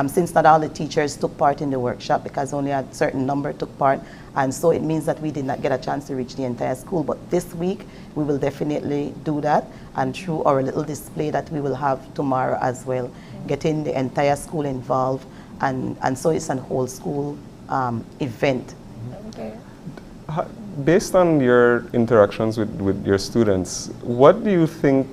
Since not all the teachers took part in the workshop, because only a certain number took part, and so it means that we did not get a chance to reach the entire school. But this week, we will definitely do that, and through our little display that we will have tomorrow as well, getting the entire school involved, and so it's a whole school event. Based on your interactions with your students, what do you think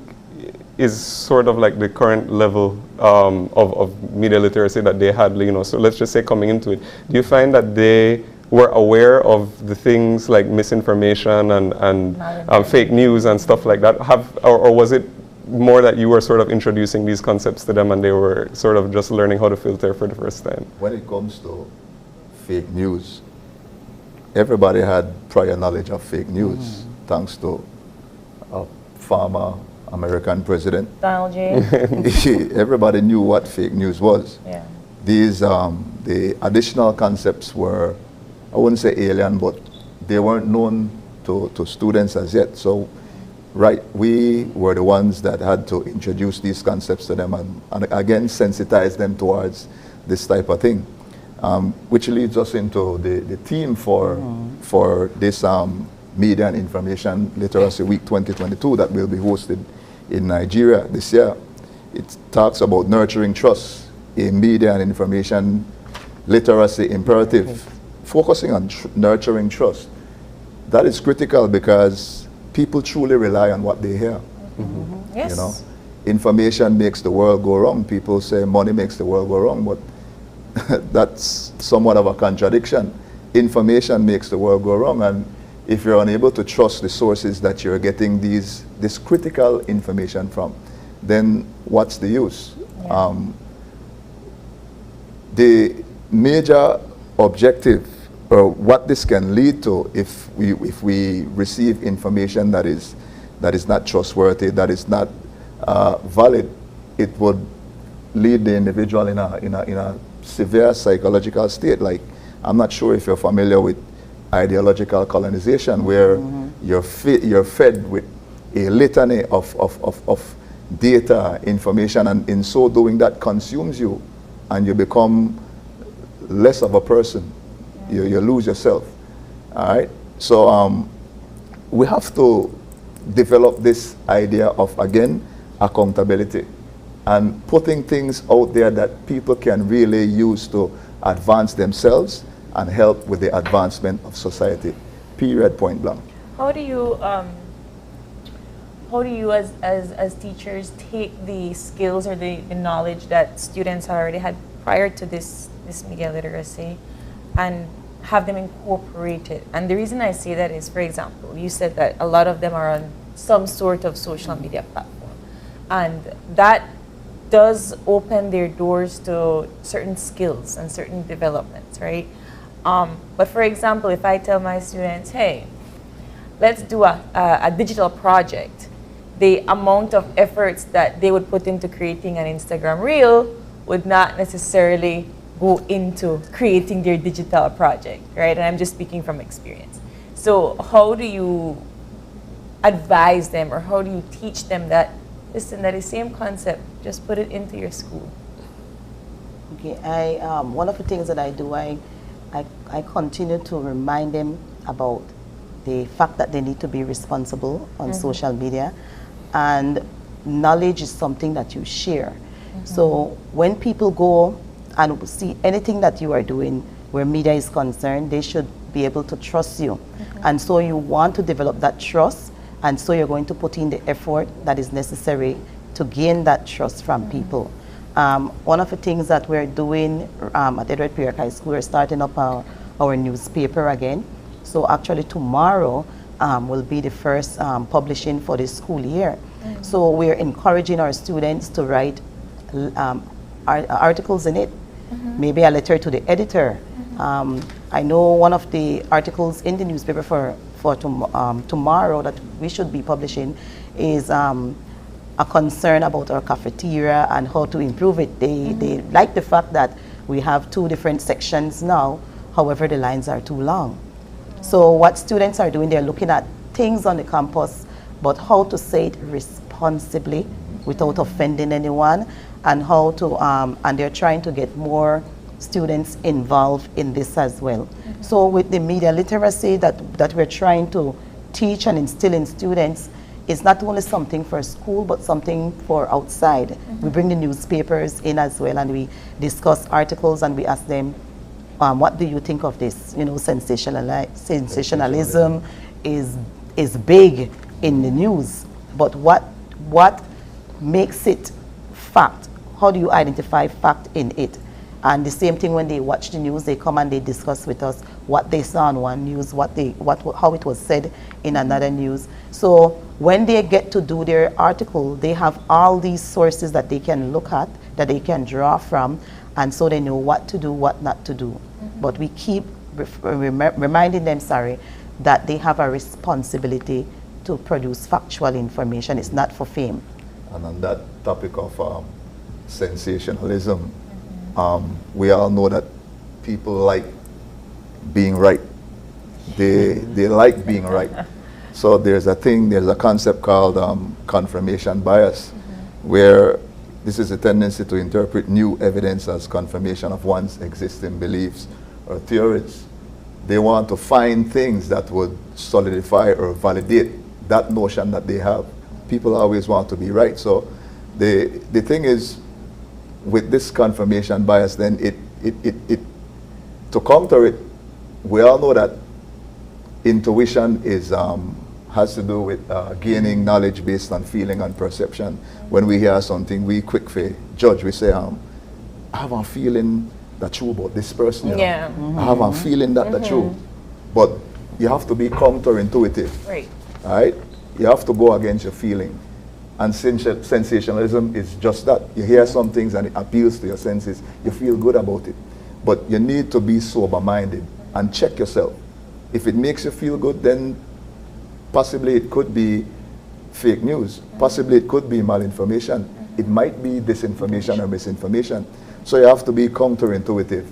is sort of like the current level of media literacy that they had, you know, so let's just say coming into it, do you find that they were aware of the things like misinformation and fake news and stuff like that? Or was it more that you were sort of introducing these concepts to them and they were sort of just learning how to filter for the first time? When it comes to fake news, everybody had prior knowledge of fake news, thanks to a former American president. Donald J. Everybody knew what fake news was. Yeah. These, the additional concepts were, I wouldn't say alien, but they weren't known to students as yet. So, we were the ones that had to introduce these concepts to them and again, sensitize them towards this type of thing. Which leads us into the theme for this Media and Information Literacy Week 2022 that will be hosted in Nigeria this year. It talks about nurturing trust, a media and information literacy imperative, focusing on nurturing trust. That is critical because people truly rely on what they hear. Yes. You know, information makes the world go wrong. People say money makes the world go wrong, but that's somewhat of a contradiction. Information makes the world go wrong, and if you're unable to trust the sources that you're getting this critical information from, then what's the use? Yeah. The major objective, or what this can lead to, if we receive information that is not trustworthy, that is not valid, it would lead the individual in a severe psychological state. Like, I'm not sure if you're familiar with ideological colonization, where you're fed with a litany of data, information, and in so doing that consumes you, and you become less of a person. You lose yourself. All right? So we have to develop this idea of, again, accountability and putting things out there that people can really use to advance themselves and help with the advancement of society. Period, point blank. How do you as teachers take the skills or the knowledge that students already had prior to this media literacy and have them incorporate it? And the reason I say that is, for example, you said that a lot of them are on some sort of social media platform, and that does open their doors to certain skills and certain developments, right? But for example, if I tell my students, hey, let's do a digital project, the amount of efforts that they would put into creating an Instagram reel would not necessarily go into creating their digital project, right? And I'm just speaking from experience. So how do you advise them, or how do you teach them that, listen, that is same concept, just put it into your school? Okay, one of the things that I do, I continue to remind them about the fact that they need to be responsible on social media, and knowledge is something that you share. So when people go and see anything that you are doing where media is concerned, they should be able to trust you. And so you want to develop that trust, and so you're going to put in the effort that is necessary to gain that trust from people. One of the things that we're doing at Edward Pierre High School, we're starting up our newspaper again. So actually tomorrow will be the first publishing for this school year. So we're encouraging our students to write articles in it, maybe a letter to the editor. I know one of the articles in the newspaper for tomorrow that we should be publishing is a concern about our cafeteria and how to improve it. They like the fact that we have 2 different sections now, however the lines are too long. So what students are doing, they're looking at things on the campus, but how to say it responsibly without offending anyone, and how to, and they're trying to get more students involved in this as well. So with the media literacy that we're trying to teach and instill in students, it's not only something for school, but something for outside. We bring the newspapers in as well, and we discuss articles, and we ask them, what do you think of this? You know, sensationalism is big in the news, but what makes it fact? How do you identify fact in it? And the same thing when they watch the news, they come and they discuss with us what they saw on one news, how it was said in another news. So when they get to do their article, they have all these sources that they can look at, that they can draw from, and so they know what to do, what not to do. But we keep reminding them, that they have a responsibility to produce factual information. It's not for fame. And on that topic of sensationalism, we all know that people like being right. They like being right. So there's a concept called confirmation bias, where this is a tendency to interpret new evidence as confirmation of one's existing beliefs or theories. They want to find things that would solidify or validate that notion that they have. People always want to be right. So the thing is, with this confirmation bias, then to counter it, we all know that intuition has to do with gaining knowledge based on feeling and perception. When we hear something, we quick judge. We say, I have a feeling that's true about this person. You know? Yeah. I have a feeling that's true. But you have to be counterintuitive. Right. All right? You have to go against your feeling. And sensationalism is just that. You hear some things and it appeals to your senses. You feel good about it. But you need to be sober-minded and check yourself. If it makes you feel good, then possibly it could be fake news. Possibly it could be malinformation. It might be disinformation or misinformation. So you have to be counterintuitive.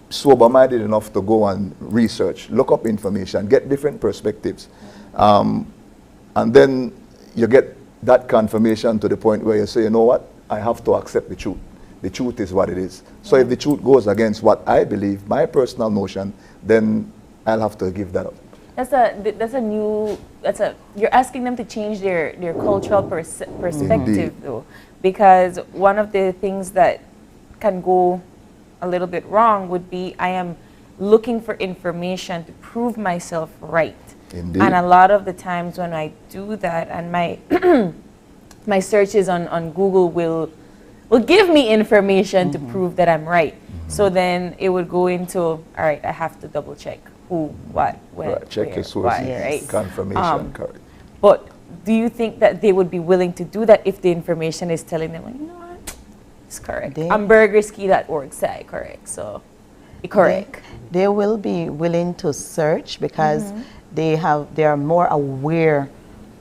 Sober-minded enough to go and research, look up information, get different perspectives. And then you get that confirmation to the point where you say, you know what, I have to accept the truth. The truth is what it is. So if the truth goes against what I believe, my personal notion, then I'll have to give that up. You're asking them to change their cultural perspective though. Because one of the things that can go a little bit wrong would be, I am looking for information to prove myself right. Indeed. And a lot of the times when I do that, and my my searches on Google will give me information to prove that I'm right. So then it would go into, all right, I have to double check who, what, when, right. Check where, your sources, what, right? confirmation, correct. But do you think that they would be willing to do that if the information is telling them, like, you know what, it's correct. Hamburgerski.org say correct, so correct. They will be willing to search because they are more aware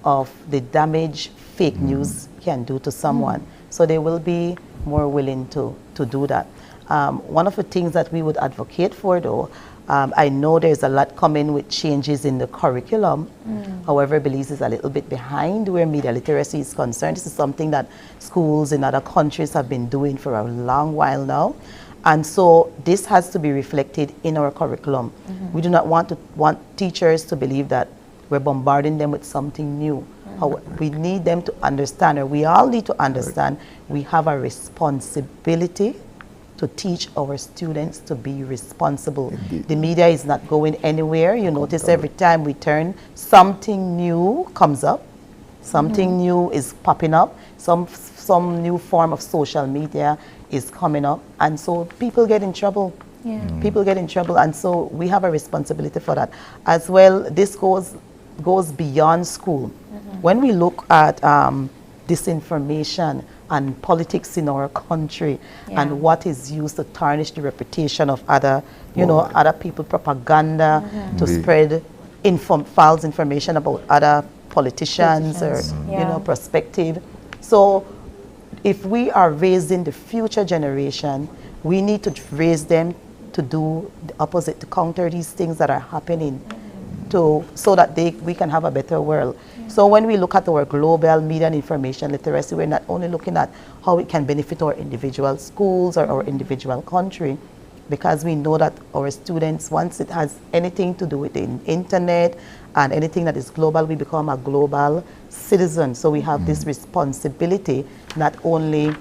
of the damage fake news can do to someone. So they will be more willing to do that. One of the things that we would advocate for, though, I know there's a lot coming with changes in the curriculum. However, Belize is a little bit behind where media literacy is concerned. This is something that schools in other countries have been doing for a long while now. And so this has to be reflected in our curriculum. We do not want teachers to believe that we're bombarding them with something new. We need them to understand, or we all need to understand, we have a responsibility to teach our students to be responsible. Indeed. The media is not going anywhere. You notice every time we turn, something new comes up, something new is popping up, some new form of social media is coming up, and so people get in trouble. People get in trouble, and so we have a responsibility for that. As well, this goes beyond school. When we look at disinformation and politics in our country and what is used to tarnish the reputation of other people, propaganda to spread false information about other politicians or perspective. So if we are raising the future generation, we need to raise them to do the opposite, to counter these things that are happening, so that we can have a better world. So when we look at our global media and information literacy, we're not only looking at how it can benefit our individual schools or our individual country, because we know that our students, once it has anything to do with the internet and anything that is global, we become a global citizen. So we have this responsibility, not only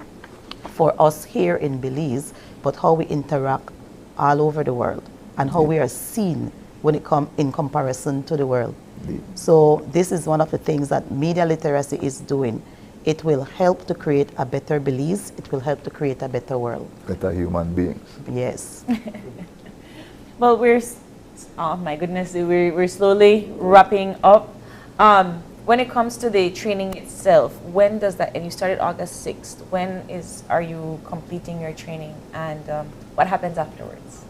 for us here in Belize, but how we interact all over the world and how we are seen when it comes in comparison to the world. So this is one of the things that media literacy is doing. It will help to create a better Belize. It will help to create a better world. Better human beings. Yes. Well, oh my goodness, we're slowly wrapping up. When it comes to the training itself, when does that end? You started August 6th. When are you completing your training, and what happens afterwards?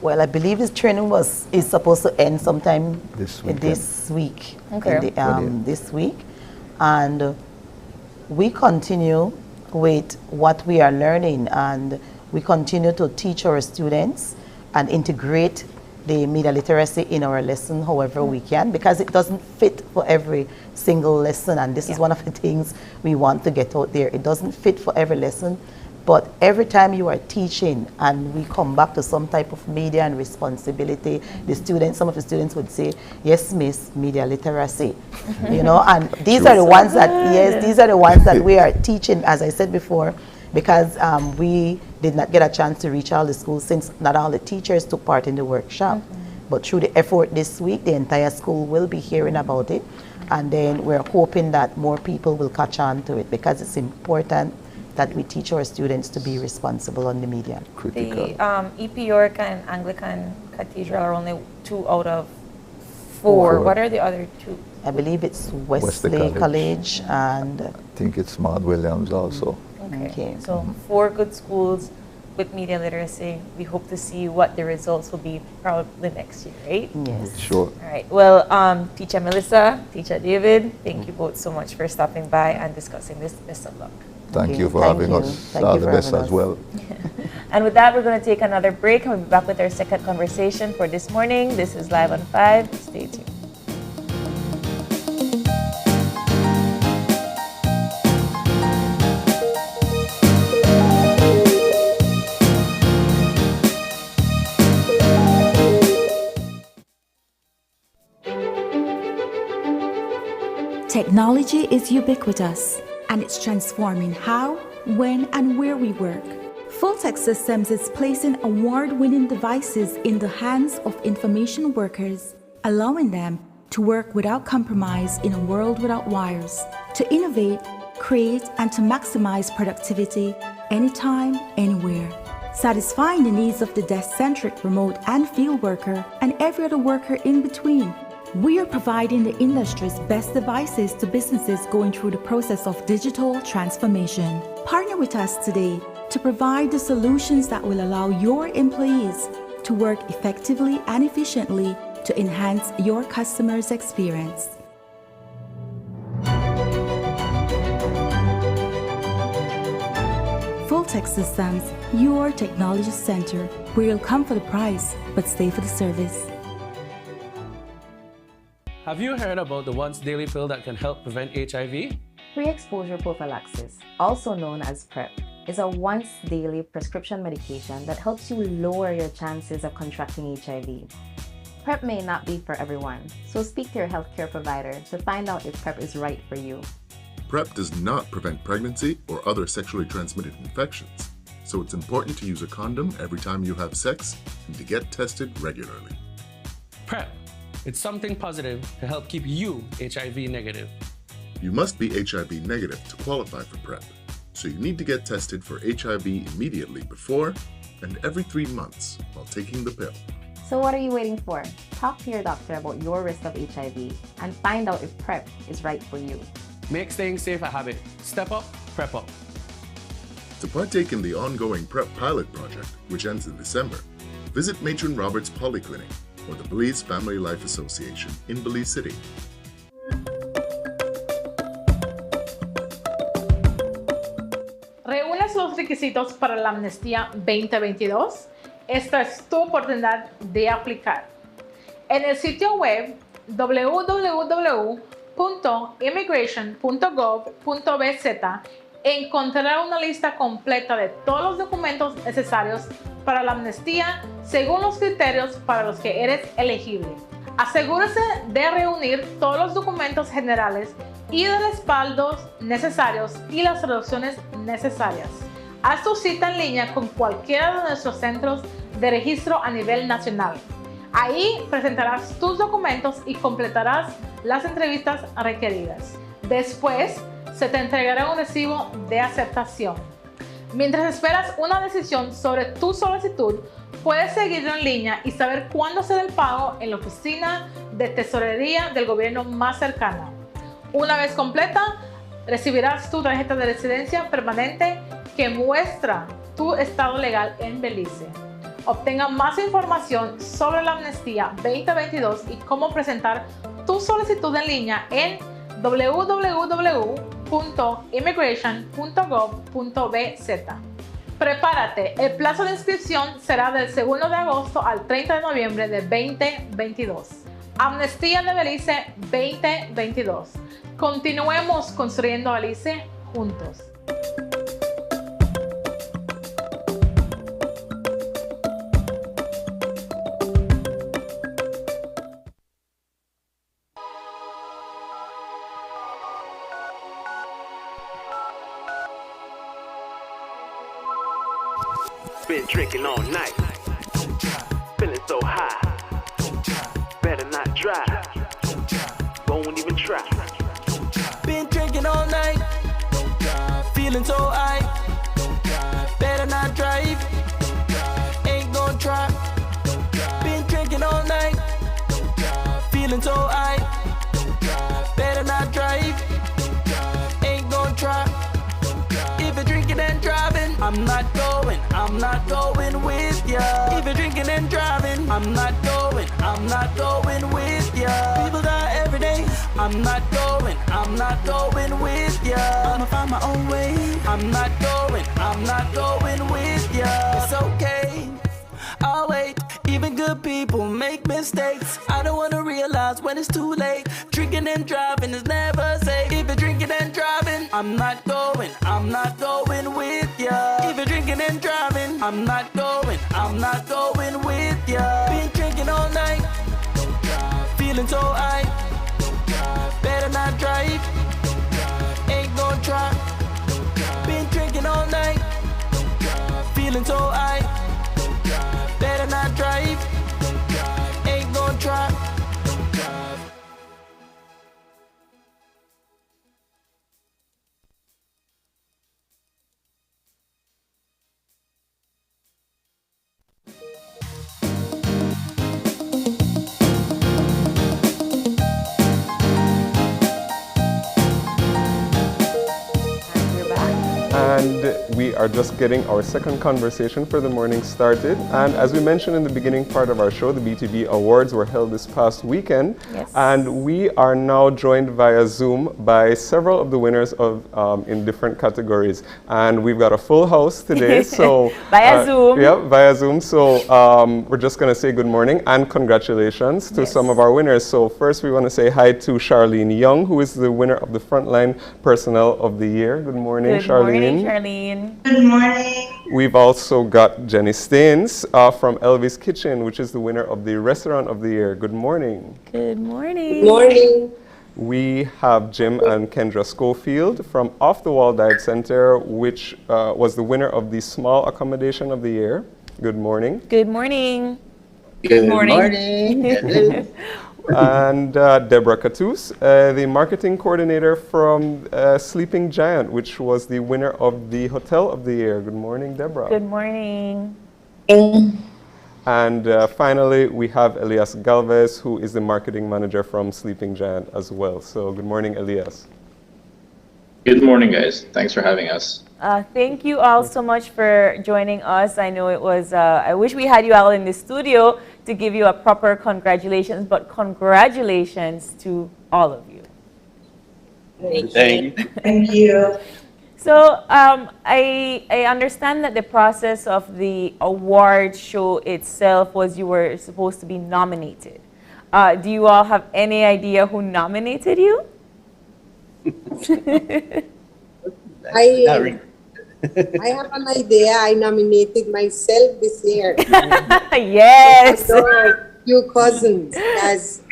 Well, I believe this training is supposed to end sometime this week. Okay. This week, and we continue with what we are learning, and we continue to teach our students and integrate the media literacy in our lesson however we can, because it doesn't fit for every single lesson, and this is one of the things we want to get out there. It doesn't fit for every lesson, but every time you are teaching and we come back to some type of media and responsibility, some of the students would say, yes, miss, media literacy, you know, and these are the ones that, these are the ones that we are teaching, as I said before, because we did not get a chance to reach all the schools since not all the teachers took part in the workshop. But through the effort this week, the entire school will be hearing about it. And then we're hoping that more people will catch on to it, because it's important that we teach our students to be responsible on the media. Critical. The EP York and Anglican Cathedral are only 2 out of 4. What are the other 2? I believe it's Wesley College and I think it's Smart Williams also. Okay. So 4 good schools with media literacy. We hope to see what the results will be probably next year, right? Yes. Sure. All right. Well, Teacher Melissa, Teacher David, thank you both so much for stopping by and discussing this. Best of luck. Thank you for having us. All the best as well. And with that, we're going to take another break, and we'll be back with our second conversation for this morning. This is Live on 5. Stay tuned. Technology is ubiquitous, and it's transforming how, when, and where we work. Fulltech Systems is placing award-winning devices in the hands of information workers, allowing them to work without compromise in a world without wires, to innovate, create, and to maximize productivity anytime, anywhere, satisfying the needs of the desk-centric remote and field worker and every other worker in between. We are providing the industry's best devices to businesses going through the process of digital transformation. Partner with us today to provide the solutions that will allow your employees to work effectively and efficiently to enhance your customers' experience. Fulltech Systems, your technology center, where you'll come for the price but stay for the service. Have you heard about the once daily pill that can help prevent HIV? Pre-exposure prophylaxis, also known as PrEP, is a once daily prescription medication that helps you lower your chances of contracting HIV. PrEP may not be for everyone, so speak to your healthcare provider to find out if PrEP is right for you. PrEP does not prevent pregnancy or other sexually transmitted infections, so it's important to use a condom every time you have sex and to get tested regularly. PrEP. It's something positive to help keep you HIV negative. You must be HIV negative to qualify for PrEP, so you need to get tested for HIV immediately before and every 3 months while taking the pill. So what are you waiting for? Talk to your doctor about your risk of HIV and find out if PrEP is right for you. Make staying safe a habit. Step up, PrEP up. To partake in the ongoing PrEP pilot project, which ends in December, visit Matron Roberts Polyclinic or the Belize Family Life Association in Belize City. ¿Reúnes los requisitos para la amnistía 2022? Esta es tu oportunidad de aplicar. En el sitio web www.immigration.gov.bz encontrarás una lista completa de todos los documentos necesarios para la amnistía según los criterios para los que eres elegible. Asegúrese de reunir todos los documentos generales y de respaldos necesarios y las traducciones necesarias. Haz tu cita en línea con cualquiera de nuestros centros de registro a nivel nacional. Ahí presentarás tus documentos y completarás las entrevistas requeridas. Después, se te entregará un recibo de aceptación. Mientras esperas una decisión sobre tu solicitud, puedes seguirlo en línea y saber cuándo será el pago en la oficina de tesorería del gobierno más cercana. Una vez completa, recibirás tu tarjeta de residencia permanente que muestra tu estado legal en Belice. Obtenga más información sobre la amnistía 2022 y cómo presentar tu solicitud en línea en www.immigration.gov.bz. Prepárate, el plazo de inscripción será del 2 de agosto al 30 de noviembre de 2022. Amnistía de Belice 2022. Continuemos construyendo Belice juntos. Been drinking all night, feeling so high. Better not drive, won't even try. Been drinking all night, feeling so high. Better not drive, ain't gon' try. Been drinking all night, feeling so high. Better not drive, ain't gon' try. If you're drinking and driving, I'm not going with ya. If you're drinking and driving, I'm not going with ya. People die every day, I'm not going with ya. I'ma find my own way, I'm not going with ya. It's okay, I'll wait. Even good people make mistakes. I don't wanna realize when it's too late. Drinking and driving is never safe. If you're drinking and driving, I'm not going with ya. If you're drinking and driving, I'm not going with ya. Been drinking all night, feeling so high. Better not drive, ain't gon' try. Been drinking all night, feeling so high. Better not drive, ain't gon' try. And we are just getting our second conversation for the morning started. And as we mentioned in the beginning part of our show, the BTV Awards were held this past weekend. Yes. And we are now joined via Zoom by several of the winners of in different categories. And we've got a full house today. So via Zoom. Yeah, via Zoom. So we're just going to say good morning and congratulations to some of our winners. So first we want to say hi to Charlene Young, who is the winner of the Frontline Personnel of the Year. Good morning, Good Charlene. morning, Charlene. Good morning. We've also got Jenny Staines from Elvis Kitchen, which is the winner of the Restaurant of the Year. Good morning. Good morning. Good morning. We have Jim and Kendra Schofield from Off the Wall Diet Center, which was the winner of the Small Accommodation of the Year. Good morning. Good morning. Good morning. And Deborah Catus, the marketing coordinator from Sleeping Giant, which was the winner of the Hotel of the Year. Good morning, Deborah. Good morning. And finally, we have Elias Galvez, who is the marketing manager from Sleeping Giant as well. So good morning, Elias. Good morning, guys. Thanks for having us. Thank you all so much for joining us. I know it was, I wish we had you all in the studio to give you a proper congratulations, but congratulations to all of you. Thank you. Thank you. So I understand that the process of the award show itself was you were supposed to be nominated. Do you all have any idea who nominated you? I have an idea. I nominated myself this year. Yes. Few cousins, as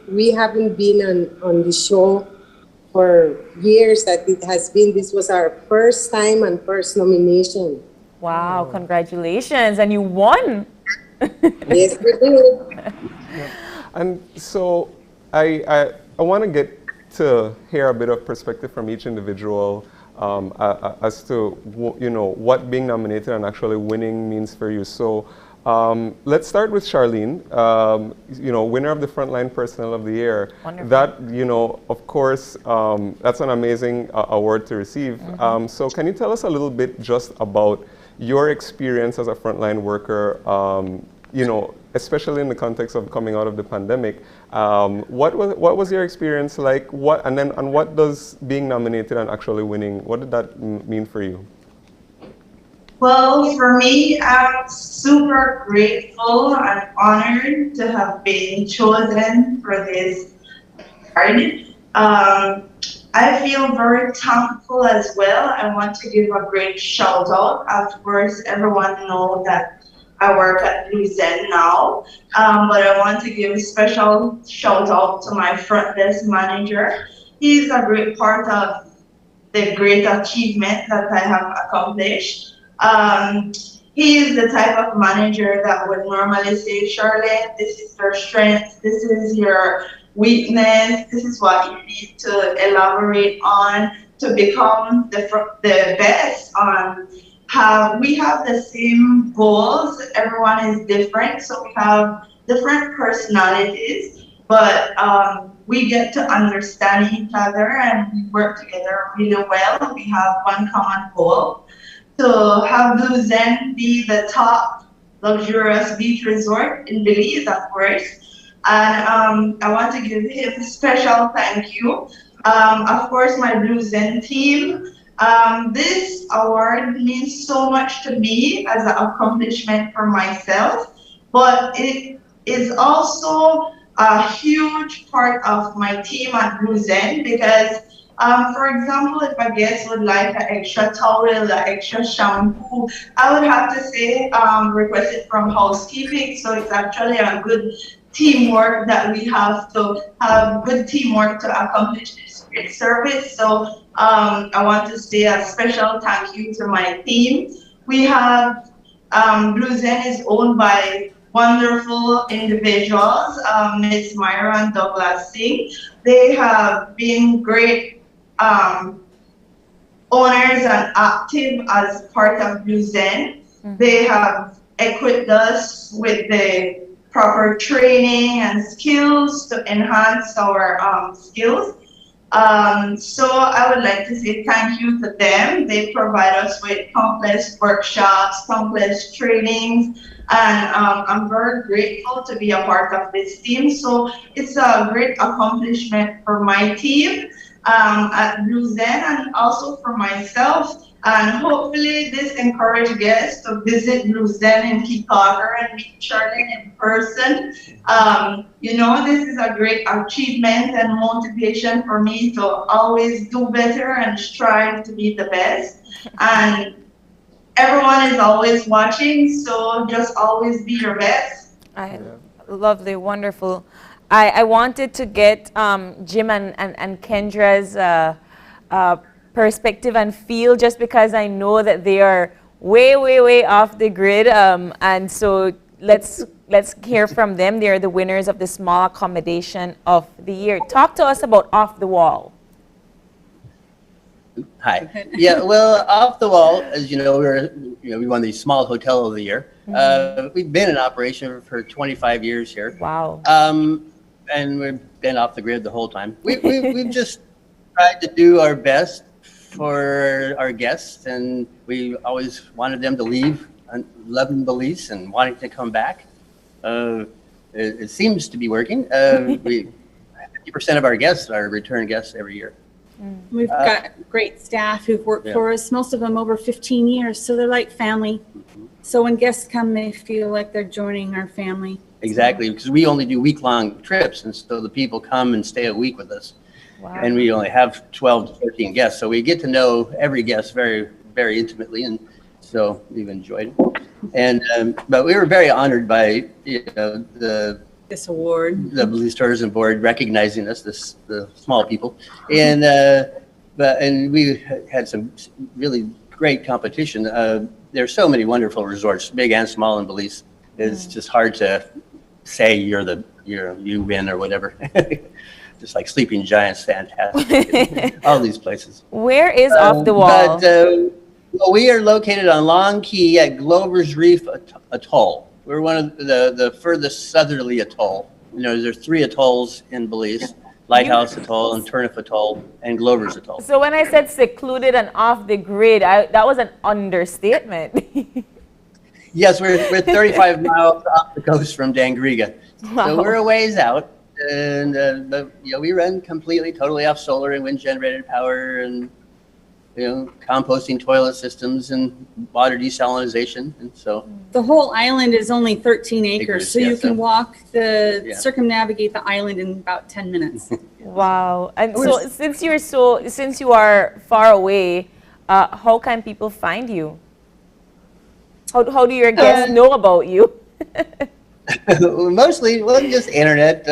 we haven't been on the show for years that it has been. This was our first time and first nomination. Wow, congratulations. And you won. Yes, we did. And so I want to get to hear a bit of perspective from each individual as to what being nominated and actually winning means for you. So let's start with Charlene, winner of the Frontline Personnel of the Year. Wonderful. That, of course, that's an amazing award to receive. Mm-hmm. So can you tell us a little bit just about your experience as a frontline worker, especially in the context of coming out of the pandemic? What was your experience like? And what does being nominated and actually winning, what did that mean for you? Well, for me, I'm super grateful and honored to have been chosen for this award. I feel very thankful as well. I want to give a great shout out. Of course, everyone knows that I work at Blue Zen now, but I want to give a special shout out to my front desk manager. He's a great part of the great achievement that I have accomplished. He is the type of manager that would normally say, Charlotte, this is your strength, this is your weakness, this is what you need to elaborate on to become the best. We have the same goals, everyone is different, so we have different personalities, but we get to understand each other and we work together really well. We have one common goal, to have Blue Zen be the top luxurious beach resort in Belize, of course. And I want to give him a special thank you. Of course, my Blue Zen team. This award means so much to me as an accomplishment for myself, but it is also a huge part of my team at Blue Zen because for example, if a guest would like an extra towel, an extra shampoo, I would have to say request it from housekeeping. So it's actually a good teamwork that we have to have good teamwork to accomplish this great service. So I want to say a special thank you to my team. We have Blue Zen is owned by wonderful individuals, Ms. Myra and Douglas Singh. They have been great owners and active as part of Blue Zen. Mm-hmm. They have equipped us with the proper training and skills to enhance our skills. So I would like to say thank you to them. They provide us with countless workshops, countless trainings, and I'm very grateful to be a part of this team. So it's a great accomplishment for my team at Blue Zen and also for myself. And hopefully this encourages guests to visit Blue Zen in Kikaga and meet Charlene in person. This is a great achievement and motivation for me to always do better and strive to be the best. And everyone is always watching, so just always be your best. Lovely, wonderful. I wanted to get Jim and Kendra's perspective and feel, just because I know that they are way off the grid, and so let's hear from them. They're the winners of the Small Accommodation of the Year. Talk to us about Off the Wall. Hi. Yeah, well, Off the Wall, as you know, we won the Small Hotel of the Year. Mm-hmm. We've been in operation for 25 years here. Wow. And we've been off the grid the whole time. We've just tried to do our best for our guests, and we always wanted them to leave loving Belize and wanting to come back. It seems to be working. 50% of our guests are return guests every year. We've got great staff who've worked for us, most of them over 15 years, so they're like family. Mm-hmm. So when guests come, they feel like they're joining our family. Exactly, because we only do week-long trips, and so the people come and stay a week with us. Wow. And we only have 12 to 13 guests, so we get to know every guest very, very intimately, and so we've enjoyed it. And but we were very honored by the this award. The Belize Tourism Board recognizing us, the small people, and we had some really great competition. There's so many wonderful resorts, big and small, in Belize. It's just hard to say you win or whatever. Just like Sleeping Giant's fantastic. All these places. Where is Off the Wall? Well, we are located on Long Key at Glover's Reef Atoll. We're one of the furthest southerly atoll. There's 3 atolls in Belize: Lighthouse Atoll and Turnip Atoll and Glover's Atoll. So when I said secluded and off the grid, that was an understatement. Yes, we're 35 miles off the coast from Dangriga. Wow. So we're a ways out, and we run totally off solar and wind generated power, and composting toilet systems and water desalination, and so the whole island is only 13 acres, so you can circumnavigate the island in about 10 minutes. Wow! And so since you are far away, how can people find you? How do your guests know about you? Mostly, just internet,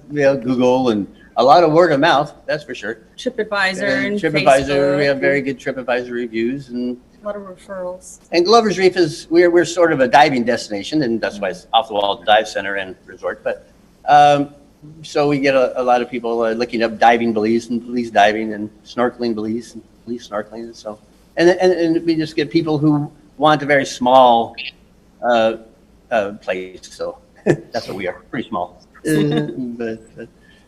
Google, and a lot of word of mouth. That's for sure. TripAdvisor and TripAdvisor. Facebook. We have very good TripAdvisor reviews, and a lot of referrals. And Glover's Reef we're sort of a diving destination, and that's why it's Off the Wall Dive Center and Resort. But so we get a lot of people looking up diving Belize and Belize diving and snorkeling Belize and Belize snorkeling, and so and we just get people who want a very small place. So that's what we are, pretty small.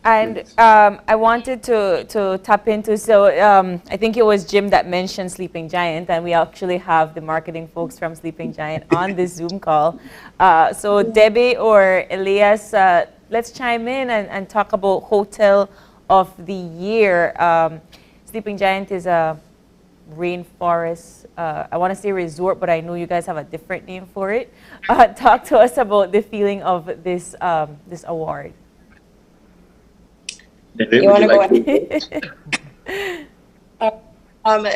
And I wanted to tap into, so I think it was Jim that mentioned Sleeping Giant, and we actually have the marketing folks from Sleeping Giant on this Zoom call. So Debbie or Elias, let's chime in and talk about Hotel of the Year. Sleeping Giant is a rainforest, I want to say resort, but I know you guys have a different name for it. Talk to us about the feeling of this award. You want to go ahead?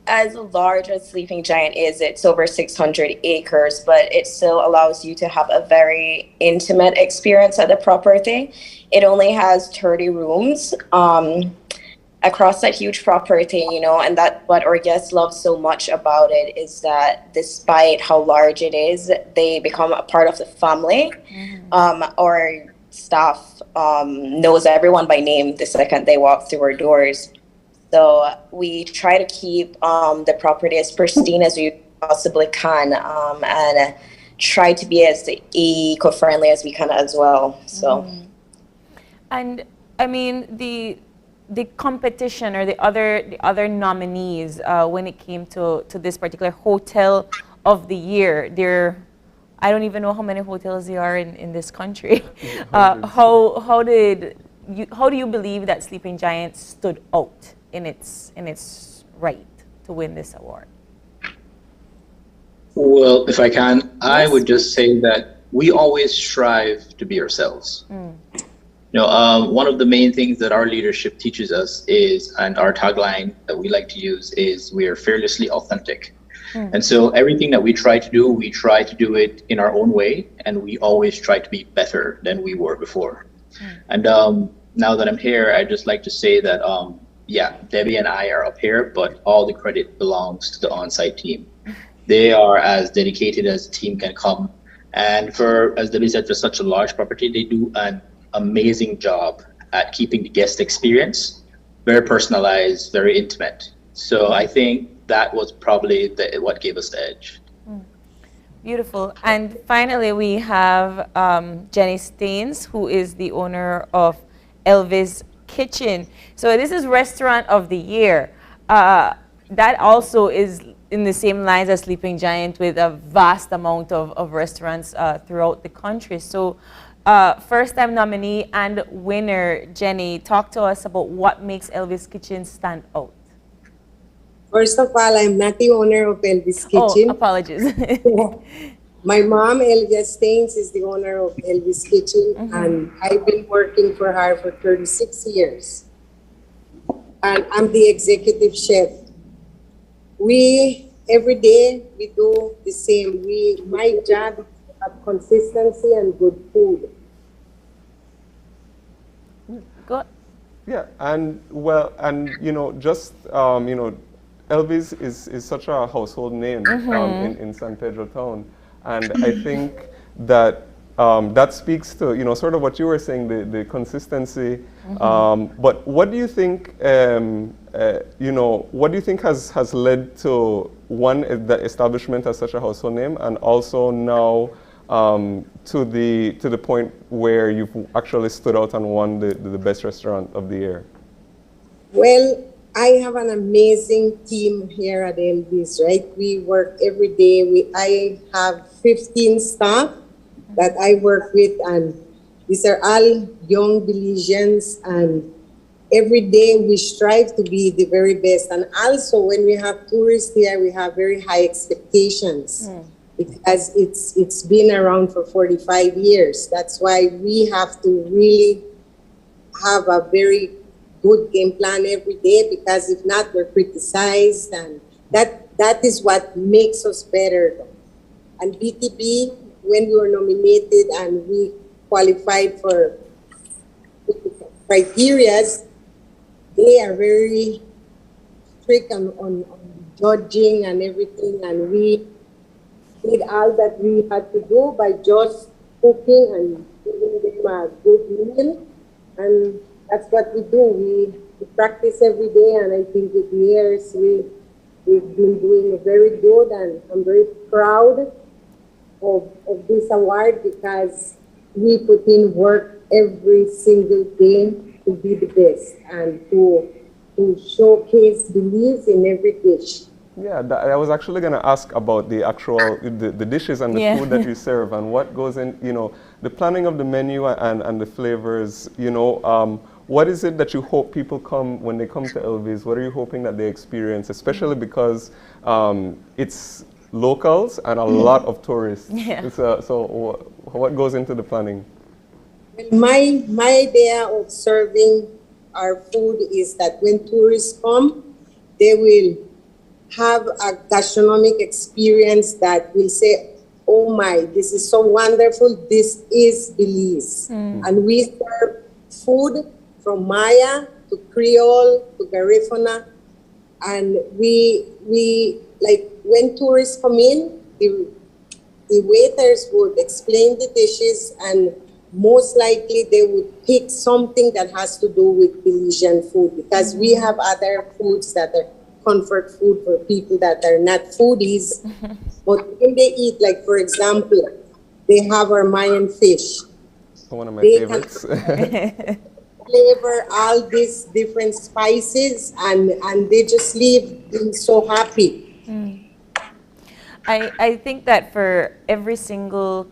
As large as Sleeping Giant is, it's over 600 acres, but it still allows you to have a very intimate experience at the property. It only has 30 rooms across that huge property, and that what our guests love so much about it is that despite how large it is, they become a part of the family. Our staff knows everyone by name the second they walk through our doors. So we try to keep the property as pristine as we possibly can, and try to be as eco-friendly as we can as well. So, and I mean the competition or the other nominees when it came to this particular Hotel of the Year, I don't even know how many hotels there are in this country. How do you believe that Sleeping Giant stood out in its right to win this award? Well, if I can, I would just say that we always strive to be ourselves. One of the main things that our leadership teaches us is, and our tagline that we like to use is, we are fearlessly authentic. And so everything that we try to do it in our own way, and we always try to be better than we were before. And now that I'm here, I'd just like to say that, Debbie and I are up here, but all the credit belongs to the on-site team. They are as dedicated as a team can come. And as Debbie said, for such a large property, they do an amazing job at keeping the guest experience very personalized, very intimate. So I think that was probably what gave us the edge. Beautiful. And finally, we have Jenny Staines, who is the owner of Elvis Kitchen. So this is Restaurant of the Year. That also is in the same lines as Sleeping Giant, with a vast amount of restaurants throughout the country. So first-time nominee and winner, Jenny, talk to us about what makes Elvis Kitchen stand out. First of all, I'm not the owner of Elvis Kitchen. Oh, apologies. My mom, Elvia Staines, is the owner of Elvis Kitchen, and I've been working for her for 36 years. And I'm the executive chef. Every day, we do the same. My job is to have consistency and good food. Go. Yeah, and well, and just Elvis is such a household name in San Pedro town, and I think that that speaks to sort of what you were saying, the consistency. But what do you think? What do you think has led to the establishment as such a household name, and also now to the point where you've actually stood out and won the best restaurant of the year? Well, I have an amazing team here at Elvis, right? We work every day. I have 15 staff that I work with, and these are all young Belizeans, and every day we strive to be the very best. And also when we have tourists here, we have very high expectations because it's been around for 45 years. That's why we have to really have a very good game plan every day, because if not, we're criticized, and that is what makes us better. And BTB, when we were nominated and we qualified for criterias, they are very strict on judging and everything, and we did all that we had to do by just cooking and giving them a good meal, and that's what we do. We practice every day, and I think with years we've been doing very good, and I'm very proud of this award because we put in work every single day to be the best and to showcase beliefs in every dish. Yeah, I was actually going to ask about the actual the dishes and the food that you serve and what goes in, the planning of the menu and the flavors. What is it that you hope people when they come to Elvis? What are you hoping that they experience, especially because it's locals and a lot of tourists? Yeah. So what goes into the planning? Well, my idea of serving our food is that when tourists come, they will have a gastronomic experience that will say, oh my, this is so wonderful, this is Belize. And we serve food from Maya to Creole to Garifuna, and we like when tourists come in, the waiters would explain the dishes, and most likely they would pick something that has to do with Belizean food, because we have other foods that are comfort food for people that are not foodies. But when they eat, like for example, they have our Mayan fish. One of my favorites. Flavor all these different spices, and they just leave being so happy. I think that for every single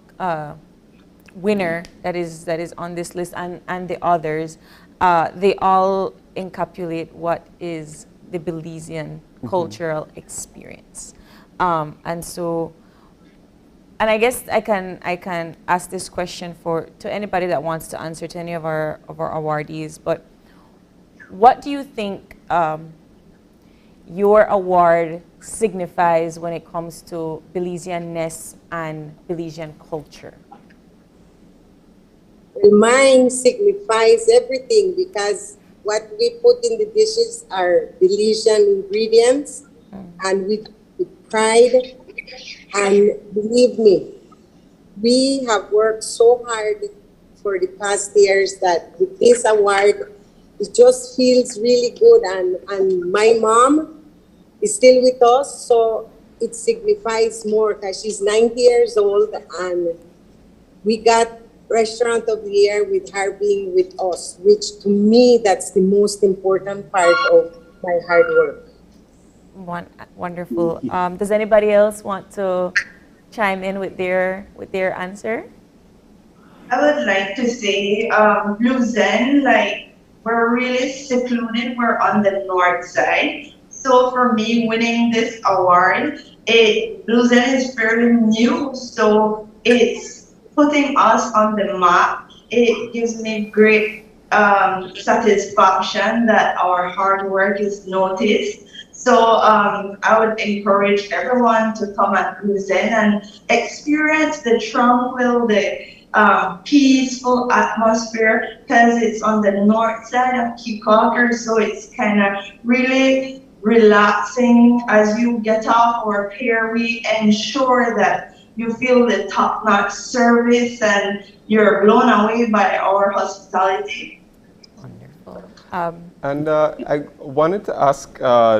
winner that is on this list and the others, they all encapsulate what is the Belizean cultural experience. And I guess I can ask this question to anybody that wants to answer, to any of our awardees. But what do you think your award signifies when it comes to Belizeanness and Belizean culture? Well, mine signifies everything, because what we put in the dishes are Belizean ingredients, and with pride. And believe me, we have worked so hard for the past years that with this award, it just feels really good. And my mom is still with us, so it signifies more because she's 90 years old, and we got Restaurant of the Year with her being with us, which to me, that's the most important part of my hard work. Wonderful. Does anybody else want to chime in with their answer? I would like to say, Bluzen, like, we're really secluded. We're on the north side. So for me, winning this award, Bluzen is fairly new. So it's putting us on the map. It gives me great satisfaction that our hard work is noticed. So I would encourage everyone to come at Luzen and experience the tranquil, the peaceful atmosphere, because it's on the north side of Keycorker, so it's kind of really relaxing. As you get off our pier, we ensure that you feel the top-notch service and you're blown away by our hospitality. And I wanted to ask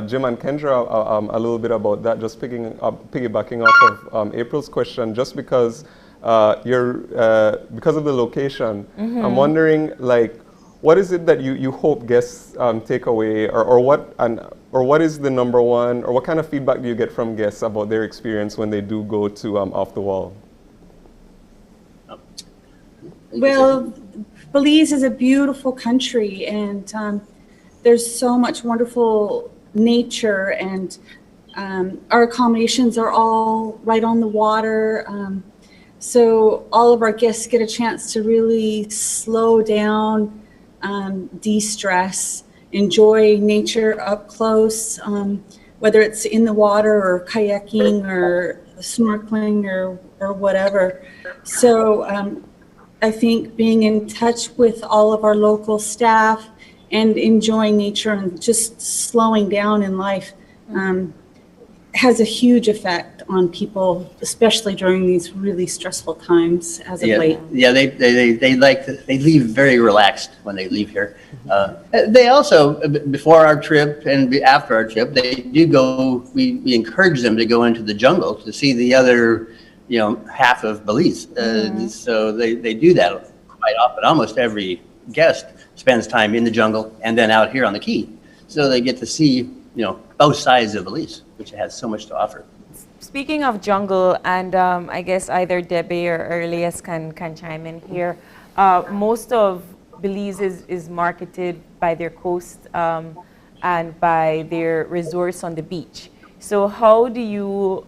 Jim and Kendra a little bit about that, just piggybacking off of April's question, just because because of the location. I'm wondering, like, what is it that you hope guests take away, or what is the number one, or what kind of feedback do you get from guests about their experience when they do go to Off the Wall? Well, Belize is a beautiful country, and there's so much wonderful nature, and our accommodations are all right on the water. So all of our guests get a chance to really slow down, de-stress, enjoy nature up close, whether it's in the water or kayaking or snorkeling or whatever. So I think being in touch with all of our local staff and enjoying nature and just slowing down in life has a huge effect on people, especially during these really stressful times as of late. Yeah, they leave very relaxed when they leave here. They also, before our trip and after our trip, they do go, we encourage them to go into the jungle to see the other, half of Belize. So they do that quite often. Almost every guest spends time in the jungle and then out here on the Key. So they get to see, both sides of Belize, which has so much to offer. Speaking of jungle, and I guess either Debbie or Elias can chime in here, most of Belize is marketed by their coast and by their resorts on the beach. So how do you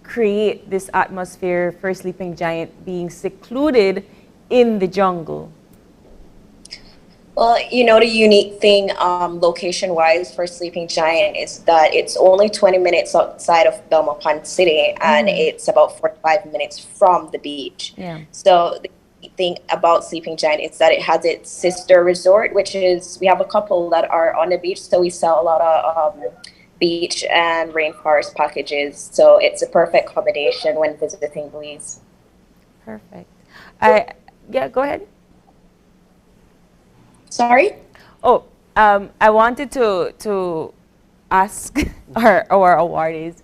create this atmosphere for Sleeping Giant being secluded in the jungle? Well, the unique thing location-wise for Sleeping Giant is that it's only 20 minutes outside of Belmopan City, and it's about 45 minutes from the beach. Yeah. So the unique thing about Sleeping Giant is that it has its sister resort, which is, we have a couple that are on the beach, so we sell a lot of beach and rainforest packages. So it's a perfect accommodation when visiting Belize. Perfect. Yeah, go ahead. Sorry? Oh, I wanted to ask our awardees,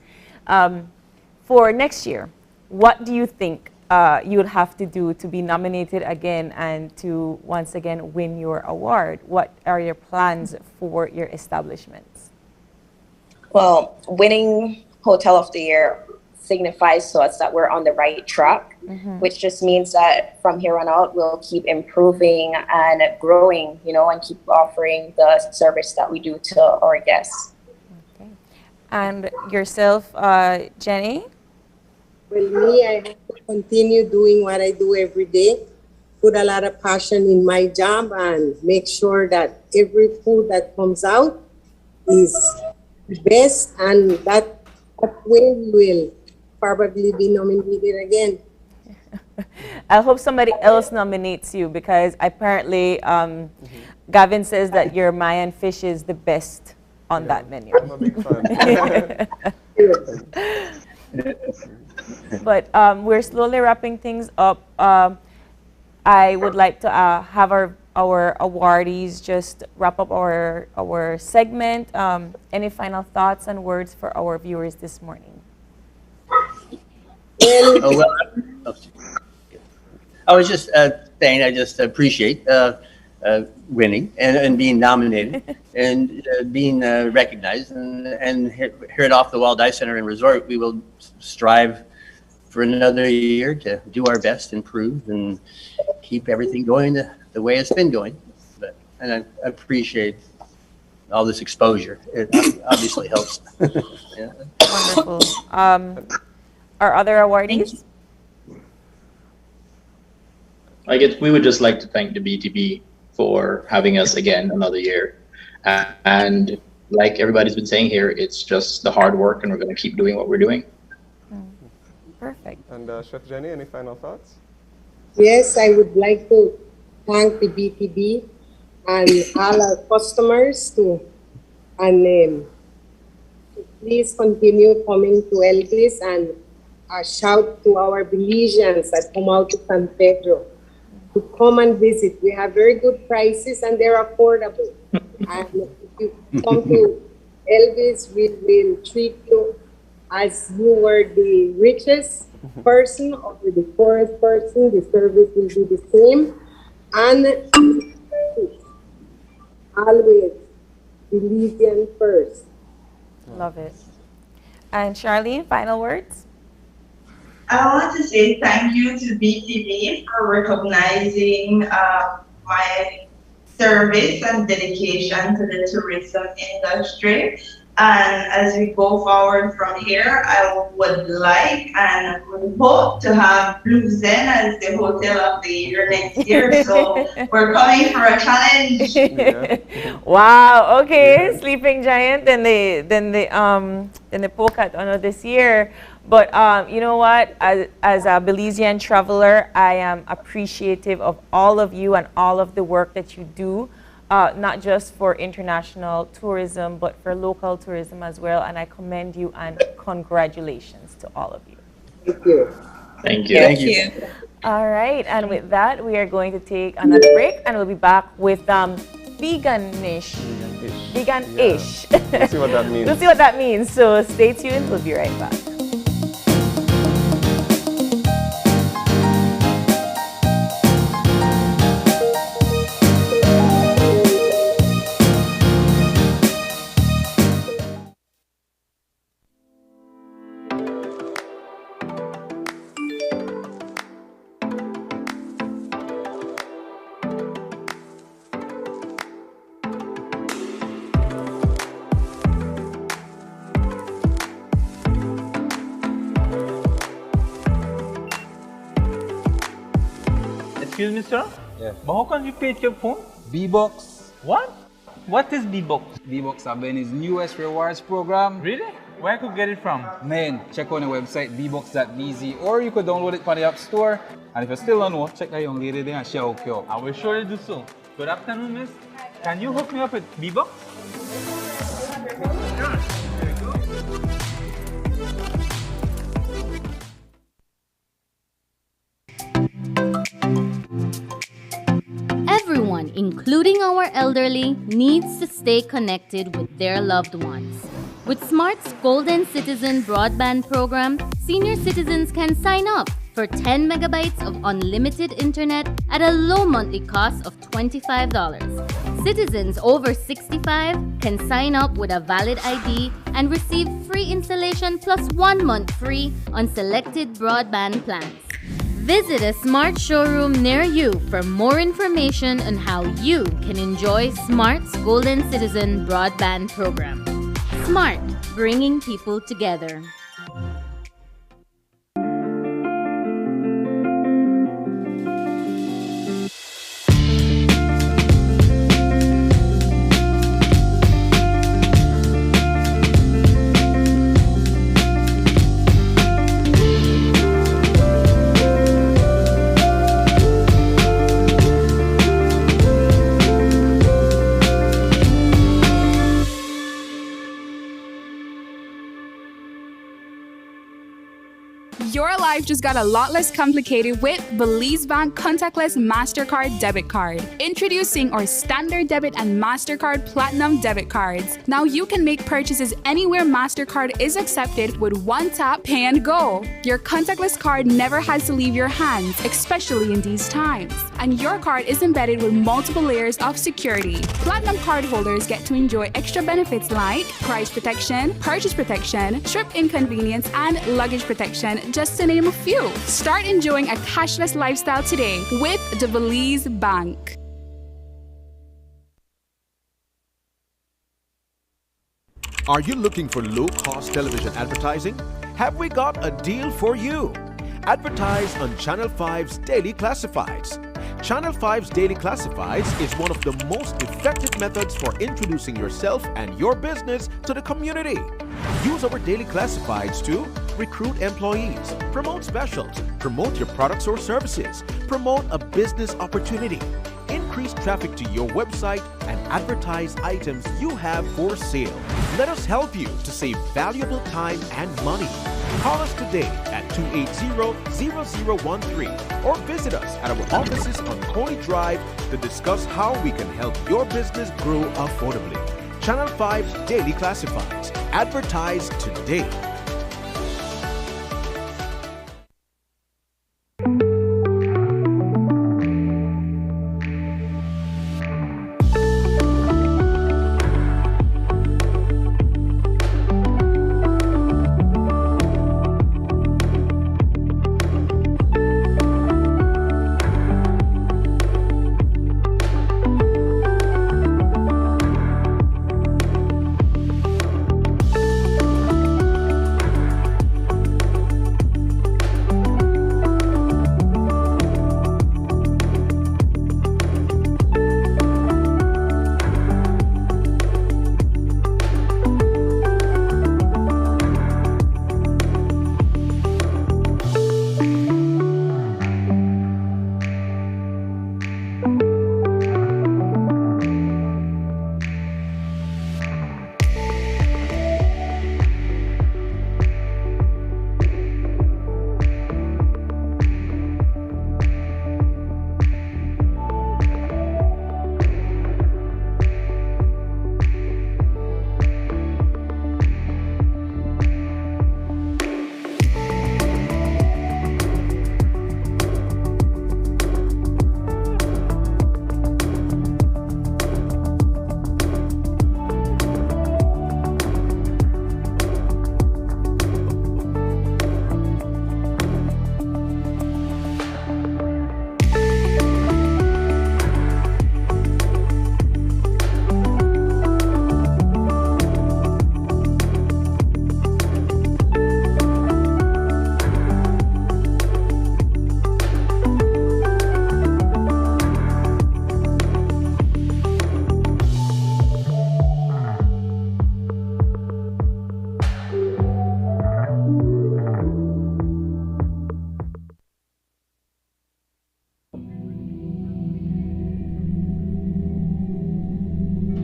for next year, what do you think you would have to do to be nominated again and to once again win your award? What are your plans for your establishments? Well, winning Hotel of the Year signifies to us that we're on the right track, which just means that from here on out, we'll keep improving and growing, and keep offering the service that we do to our guests. Okay. And yourself, Jenny? Well, me, I have to continue doing what I do every day, put a lot of passion in my job and make sure that every food that comes out is the best, and that way we will probably be nominated again. I hope somebody else nominates you, because apparently Gavin says that your Mayan fish is the best on that menu. I'm a big fan. But we're slowly wrapping things up. I would like to have our awardees just wrap up our segment. Any final thoughts and words for our viewers this morning? I was just saying I just appreciate winning and being nominated and being recognized, and here at Off the Wall Dive Center and Resort, we will strive for another year to do our best, improve, and keep everything going the way it's been going. And I appreciate all this exposure. It obviously helps. Yeah. Wonderful. Our other awardees? I guess we would just like to thank the BTB for having us again another year. And like everybody's been saying here, it's just the hard work, and we're going to keep doing what we're doing. Perfect. And Chef Jenny, any final thoughts? Yes, I would like to thank the BTB and all our customers to please continue coming to Elvis, and a shout to our Belizeans that come out to San Pedro to come and visit. We have very good prices and they're affordable. And if you come to Elvis, we will treat you as you were the richest person or the poorest person. The service will be the same. And always Belizean first. Love it. And Charlene, final words? I want to say thank you to BTV for recognizing my service and dedication to the tourism industry. And as we go forward from here, I would like and would hope to have Blue Zen as the hotel of the year next year. So we're coming for a challenge. Wow. Okay. Yeah. Sleeping Giant. Then they poke at honor this year. But you know what? As a Belizean traveler, I am appreciative of all of you and all of the work that you do. Not just for international tourism, but for local tourism as well. And I commend you and congratulations to all of you. Thank you. Thank you. Thank you. All right. And with that, we are going to take another break and we'll be back with Veganish. Vegan-ish. Yeah. We'll see what that means. We'll see what that means. So stay tuned. We'll be right back. Excuse me, sir? Yeah. But how can you pay with your phone? B-Box. What? What is B-Box? B-Box have been his newest rewards program. Really? Where I could get it from? Man, check on the website bbox.bz or you could download it from the App Store. And if you still don't know, check that young lady there and she'll hook you up. I will surely do so. Good afternoon, miss. Can you hook me up with B-Box? Everyone, including our elderly, needs to stay connected with their loved ones. With Smart's Golden Citizen broadband program, senior citizens can sign up for 10 megabytes of unlimited internet at a low monthly cost of $25. Citizens over 65 can sign up with a valid ID and receive free installation plus 1 month free on selected broadband plans. Visit a Smart showroom near you for more information on how you can enjoy Smart's Golden Citizen broadband program. Smart, bringing people together. Your life just got a lot less complicated with Belize Bank Contactless MasterCard Debit Card. Introducing our Standard Debit and MasterCard Platinum Debit Cards. Now you can make purchases anywhere MasterCard is accepted with one tap, pay and go. Your contactless card never has to leave your hands, especially in these times. And your card is embedded with multiple layers of security. Platinum card holders get to enjoy extra benefits like price protection, purchase protection, trip inconvenience, and luggage protection, just to name a few. Start enjoying a cashless lifestyle today with the Belize Bank. Are you looking for low-cost television advertising? Have we got a deal for you? Advertise on Channel 5's Daily Classifieds. Channel 5's Daily Classifieds is one of the most effective methods for introducing yourself and your business to the community. Use our Daily Classifieds to recruit employees, promote specials, promote your products or services, promote a business opportunity, increase traffic to your website, and advertise items you have for sale. Let us help you to save valuable time and money. Call us today at 280-0013 or visit us at our offices on Coney Drive to discuss how we can help your business grow affordably. Channel 5 Daily Classifieds. Advertise today.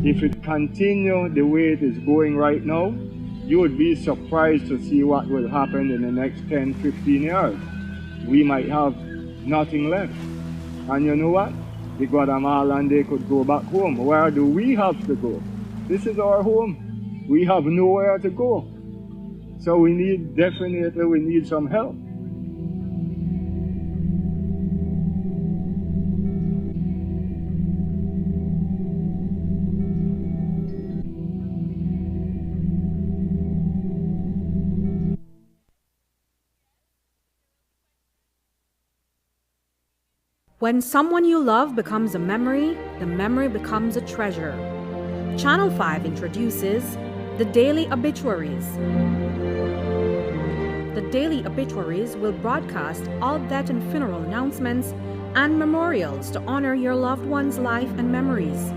If it continue the way it is going right now, you would be surprised to see what will happen in the next 10, 15 years. We might have nothing left. And you know what? The Guatemala and they could go back home. Where do we have to go? This is our home. We have nowhere to go. So we need some help. When someone you love becomes a memory, the memory becomes a treasure. Channel 5 introduces the Daily Obituaries. The Daily Obituaries will broadcast all death and funeral announcements and memorials to honor your loved one's life and memories.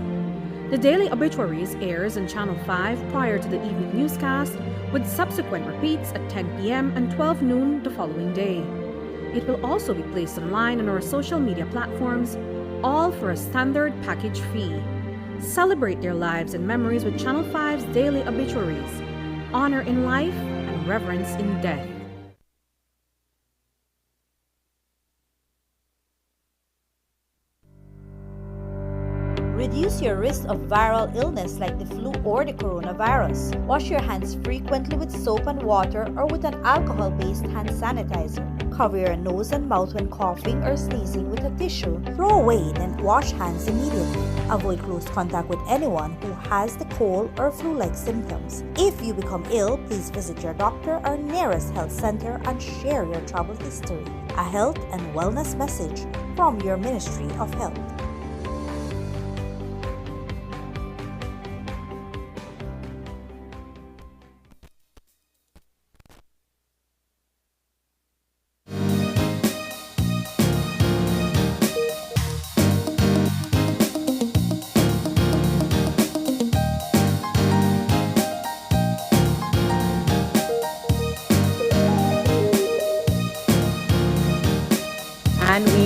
The Daily Obituaries airs on Channel 5 prior to the evening newscast, with subsequent repeats at 10 p.m. and 12 noon the following day. It will also be placed online on our social media platforms, all for a standard package fee. Celebrate their lives and memories with Channel 5's Daily Obituaries. Honor in life and reverence in death. Reduce your risk of viral illness like the flu or the coronavirus. Wash your hands frequently with soap and water or with an alcohol-based hand sanitizer. Cover your nose and mouth when coughing or sneezing with a tissue. Throw away, then wash hands immediately. Avoid close contact with anyone who has the cold or flu-like symptoms. If you become ill, please visit your doctor or nearest health center and share your travel history. A health and wellness message from your Ministry of Health.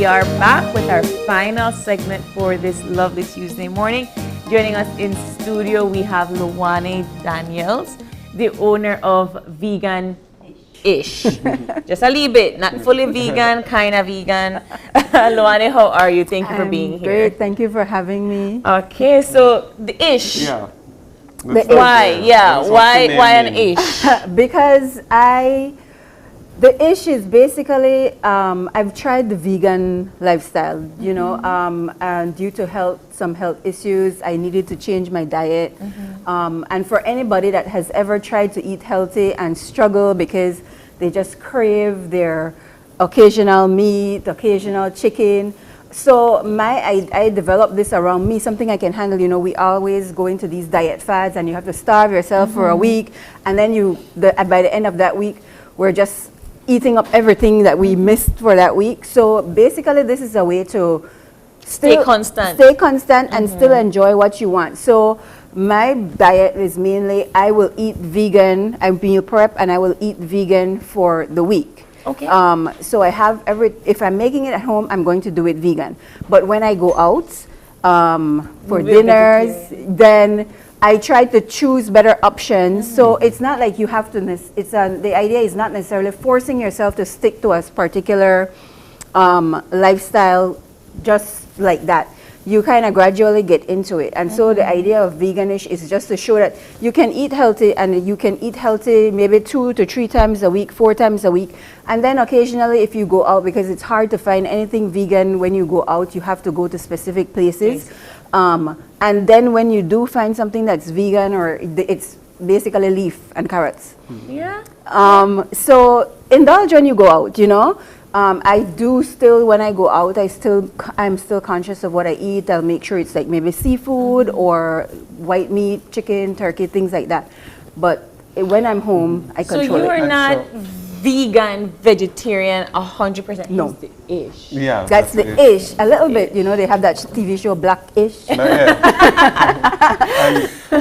are back with our final segment for this lovely Tuesday morning. Joining us in studio, we have Luwane Daniels, the owner of Veganish. Just a little bit, not fully vegan, kind of vegan. Luwane, how are you? Thank you for being here. Great, thank you for having me. Okay, so the ish. Yeah. Why? Yeah, why an ish? Because the ish is basically, I've tried the vegan lifestyle, you know, and due to some health issues, I needed to change my diet. And for anybody that has ever tried to eat healthy and struggle because they just crave their occasional meat, occasional chicken. So I developed this around me, something I can handle. You know, we always go into these diet fads and you have to starve yourself for a week. And then by the end of that week, we're just eating up everything that we missed for that week. So basically this is a way to stay constant and still enjoy what you want. So my diet is mainly, I will eat vegan, I meal prep, and I will eat vegan for the week. Okay. So I have if I'm making it at home, I'm going to do it vegan. But when I go out for dinners, then I try to choose better options. So it's not like you have to, the idea is not necessarily forcing yourself to stick to a particular lifestyle just like that. You kind of gradually get into it. And so the idea of Veganish is just to show that you can eat healthy, and you can eat healthy maybe 2 to 3 times a week, 4 times a week. And then occasionally if you go out, because it's hard to find anything vegan when you go out, you have to go to specific places. And then when you do find something that's vegan, or it's basically leaf and carrots. Yeah. So indulge when you go out, you know. I do still, when I go out, I'm still conscious of what I eat. I'll make sure it's like maybe seafood or white meat, chicken, turkey, things like that. But when I'm home, I control it. So you are not vegan, vegetarian, 100%? No. The ish. Yeah. That's the ish. A little bit, you know, they have that TV show, Black-ish.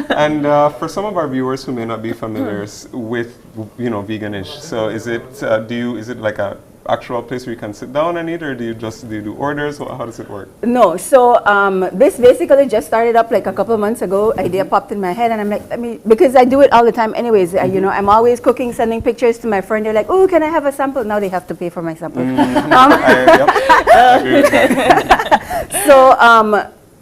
And for some of our viewers who may not be familiar with, you know, Veganish, so is it, is it like a actual place where you can sit down and eat, or do you do orders? How does it work? No, so this basically just started up like a couple of months ago. Idea popped in my head, and I'm like, because I do it all the time anyways. You know, I'm always cooking, sending pictures to my friend. They're like, oh, can I have a sample? Now they have to pay for my sample. So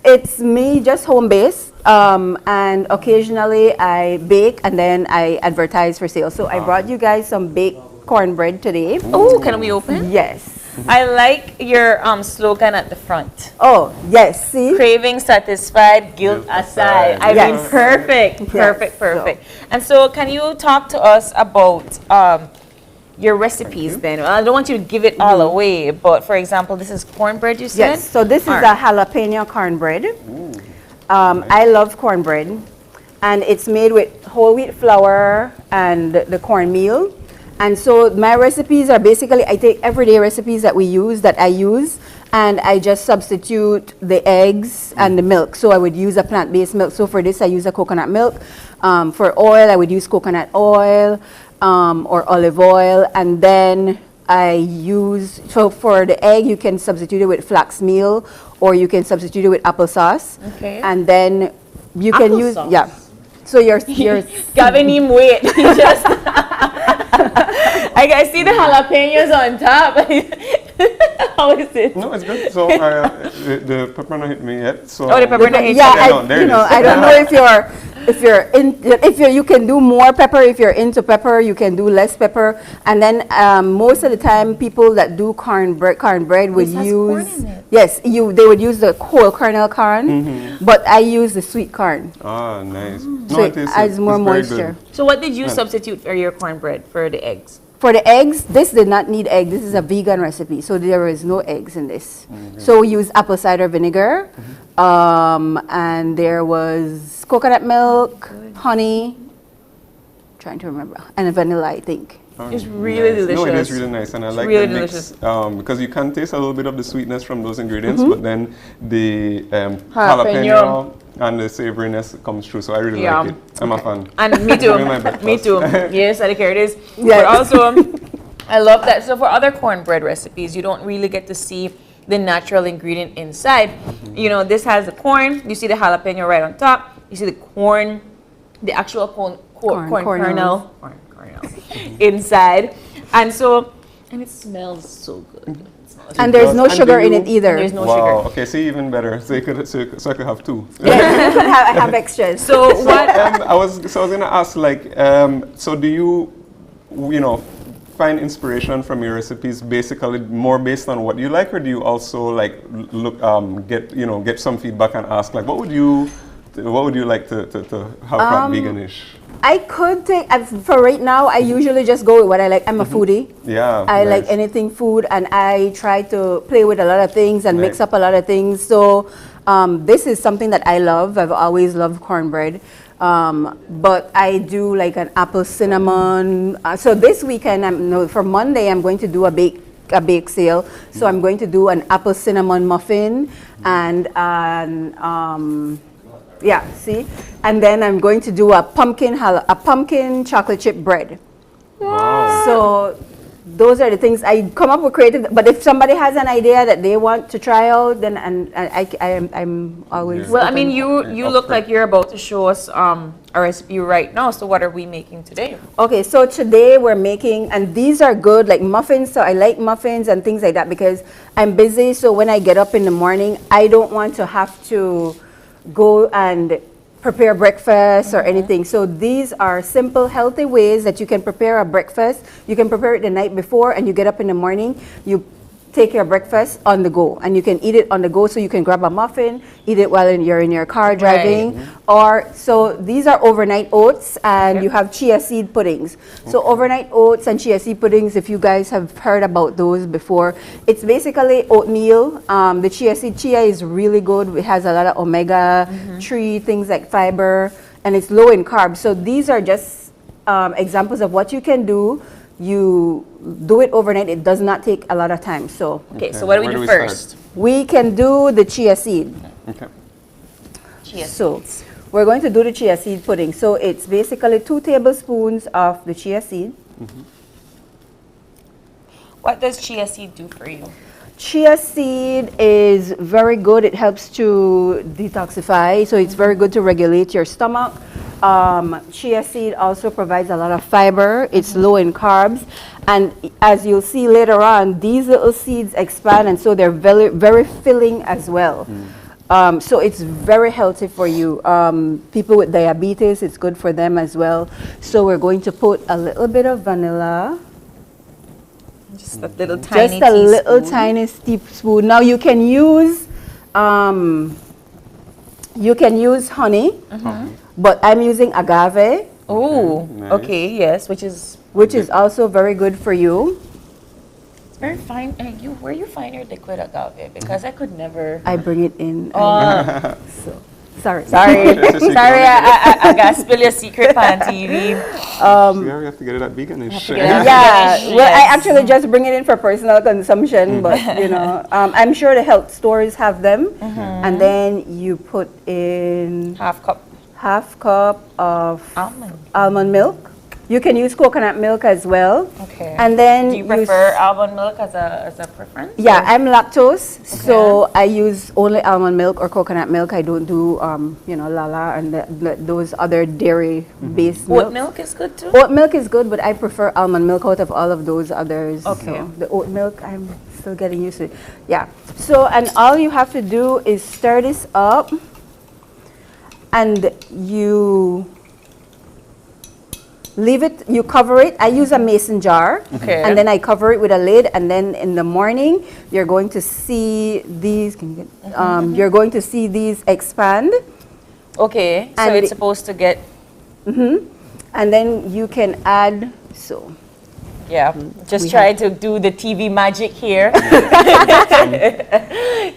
it's me just home based, and occasionally I bake and then I advertise for sale. So I brought you guys some baked cornbread today. Oh, can we open? Yes. I like your slogan at the front. Oh, yes, see? Craving satisfied, guilt aside. I mean, perfect. So. And so can you talk to us about your recipes then? Well, I don't want you to give it all away, but for example, this is cornbread, you said? Yes, so this is a jalapeno cornbread. I love cornbread, and it's made with whole wheat flour and the cornmeal. And so my recipes are basically, I take everyday recipes that I use, and I just substitute the eggs and the milk. So I would use a plant-based milk. So for this, I use a coconut milk. For oil, I would use coconut oil or olive oil. And then so for the egg, you can substitute it with flax meal, or you can substitute it with applesauce. Okay. And then you can use, So you're Gavin him wait. He just I see the jalapenos on top. How is it? No, it's good. So the pepper not hit me yet. So the pepper not hit you. I don't know if you can do more pepper. If you're into pepper, you can do less pepper. And then most of the time, people that do cornbread would use they would use the whole kernel corn, but I use the sweet corn. Ah, nice. So it adds more moisture. So what did you substitute for your cornbread for the eggs? For the eggs, this did not need egg. This is a vegan recipe, so there is no eggs in this. So we use apple cider vinegar, and there was coconut milk, honey, trying to remember, and vanilla, I think. It's really delicious. No, it is really nice, and I like the mix because you can taste a little bit of the sweetness from those ingredients, but then the jalapeno and the savoriness comes through. So I really like it. I'm a fan. And me too. Me too. Yes, I think here it is. Yes. But also, I love that. So for other cornbread recipes, you don't really get to see the natural ingredient inside. You know, this has the corn. You see the jalapeno right on top. You see the corn, the actual corn kernel inside. And it smells so good. And there's no sugar in it either. There's no wow. sugar. Okay, see, even better. So I could have two. Yeah, you could have extras. So what? I was gonna ask, like, so do you know, find inspiration from your recipes basically more based on what you like, or do you also like look get some feedback and ask, like, what would you like to have from Veganish? I could take, for right now, I usually just go with what I like. I'm a foodie. Yeah. I like anything food, and I try to play with a lot of things and mix up a lot of things. So this is something that I love. I've always loved cornbread. But I do like an apple cinnamon. So this weekend, for Monday, I'm going to do a bake sale. So I'm going to do an apple cinnamon muffin and and then I'm going to do a pumpkin chocolate chip bread. Wow. So those are the things I come up with creative. But if somebody has an idea that they want to try out, then I'm always. Well, I mean, you look like you're about to show us a recipe right now. So what are we making today? Okay, so today we're making, and these are good, like muffins. So I like muffins and things like that because I'm busy. So when I get up in the morning, I don't want to have to go and prepare breakfast or anything. So these are simple, healthy ways that you can prepare a breakfast. You can prepare it the night before, and you get up in the morning, you take your breakfast on the go, and you can eat it on the go. So you can grab a muffin, eat it while you're in your car driving. Right. Or so these are overnight oats, and you have chia seed puddings. So overnight oats and chia seed puddings, if you guys have heard about those before, it's basically oatmeal. The chia is really good. It has a lot of omega-3 things like fiber, and it's low in carbs. So these are just examples of what you can do. You do it overnight. It does not take a lot of time. So so what do we do first? We can do the chia seed. Okay. Chia seeds. We're going to do the chia seed pudding. So it's basically 2 tablespoons of the chia seed. What does chia seed do for you? Chia seed is very good. It helps to detoxify. So it's very good to regulate your stomach. Chia seed also provides a lot of fiber. It's low in carbs. And as you'll see later on, these little seeds expand, and so they're very, very filling as well. So it's very healthy for you. People with diabetes, it's good for them as well. So we're going to put a little bit of vanilla. Just a little tiny Just a little tiny teaspoon. Now you can use honey, but I'm using agave. Oh, okay, yes, which is also very good for you. It's very fine. Where you find your liquid agave? Because I could never. I bring it in. Sorry. I got to spill your secret on TV. We have to get it at Veganish. Well, I actually just bring it in for personal consumption, but I'm sure the health stores have them. And then you put in half cup of almond milk. You can use coconut milk as well. Okay. And then do you prefer almond milk as a preference? Yeah, I'm lactose, so I use only almond milk or coconut milk. I don't do Lala and those other dairy-based milks. Oat milk is good too? Oat milk is good, but I prefer almond milk out of all of those others. Okay. So the oat milk, I'm still getting used to it. Yeah. So, and all you have to do is stir this up, and you leave it, you cover it. I use a mason jar. Okay. And then I cover it with a lid, and then in the morning you're going to see these you're going to see these expand. Okay. And so it's supposed to get and then you can add just try to do the TV magic here.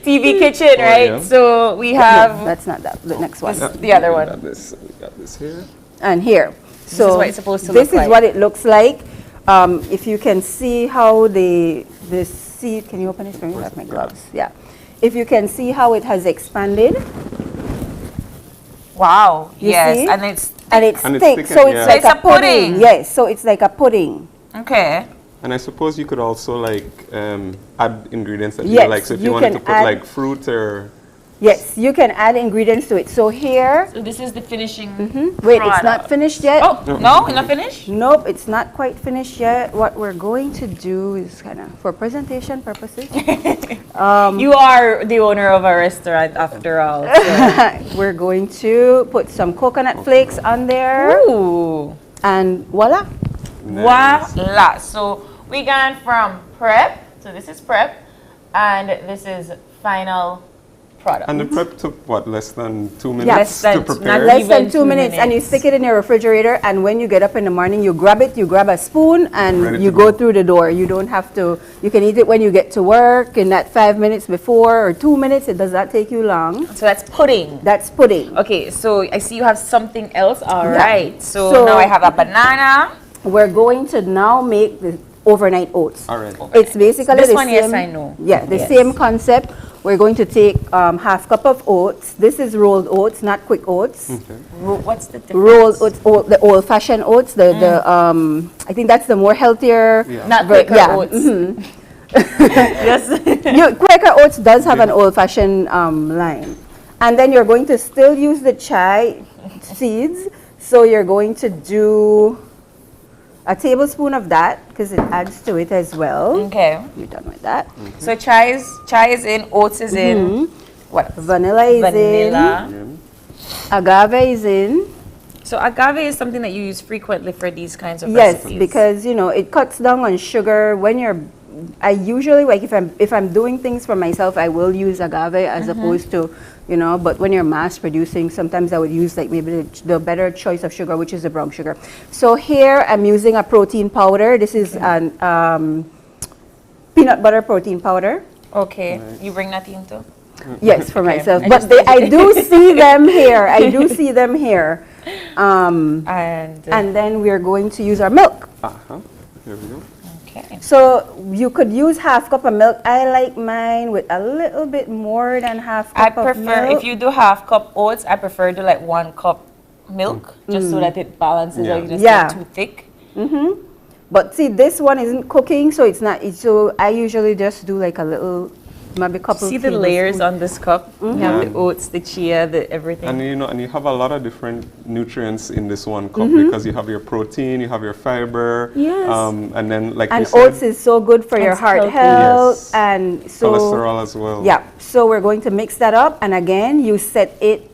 TV kitchen, right? Yeah. So we have that's not that, the next one. The other one. We got this here. And here. This is what it's supposed to this look like. is what it looks like. If you can see how the seed, can you open it for me? I have my gloves. Yeah. If you can see how it has expanded. Wow. You yes. see? And it's thick. So it's like a pudding. Yes. So it's like a pudding. Okay. And I suppose you could also like add ingredients that Yes, you like. So if you you wanted can to put add- like fruit or Yes, you can add ingredients to it. So here, So this is the finishing. wait, it's not finished yet. Oh, no, it's not finished? Nope, it's not quite finished yet. What we're going to do is kind of, for presentation purposes. You are the owner of a restaurant after all. So. We're going to put some coconut flakes on there. Ooh. And voila. Voila. So we gone from prep, so this is prep, and this is final product. And the prep took what, less than 2 minutes Yes, to prepare? less than 2 minutes, and you stick it in your refrigerator, and when you get up in the morning, you grab it, you grab a spoon, and Ready you to go go. through the door. You don't have to, you can eat it when you get to work, in that 5 minutes before, or 2 minutes, it does not take you long. So that's pudding. That's pudding. Okay, so I see you have something else. All Yeah. right. So now I have a banana. We're going to now make the overnight oats. All right. It's basically This the one, same, yes, I know. Yeah, the Yes. same concept. We're going to take half cup of oats. This is rolled oats, not quick oats. What's the difference? Rolled oats, the old-fashioned oats. I think that's the more healthier. Yeah. Not Quaker oats. mhm. Yes. Quaker oats does have an old-fashioned line, and then you're going to still use the chai seeds. So you're going to do a tablespoon of that because it adds to it as well. Okay. You're done with that. So chai is in, oats is in. What? Vanilla is in. Agave is in. So agave is something that you use frequently for these kinds of Yes, recipes. because it cuts down on sugar. I usually, like, if I'm doing things for myself, I will use agave as opposed to, but when you're mass producing, sometimes I would use like maybe the better choice of sugar, which is the brown sugar. So here I'm using a protein powder. This is an peanut butter protein powder. Okay, you bring that in too? Yes, for Okay. myself. I But just- I do see them here. I do see them here. And then we're going to use our milk. Here we go. Okay. So you could use half cup of milk. I like mine with a little bit more than half I cup of prefer, milk. if you do half cup oats, I prefer to like 1 cup milk, just so that it balances Yeah. or you just Yeah. get too thick. But see, this one isn't cooking, so it's not. So I usually just do like a little, maybe a couple. See the layers on this cup? You have Yeah. the oats, the chia, the everything. And and you have a lot of different nutrients in this one cup because you have your protein, you have your fiber, Yes. and then like And you said, oats is so good for your It's heart healthy. health, Yes. and so cholesterol as well. Yeah. So we're going to mix that up, and again, you set it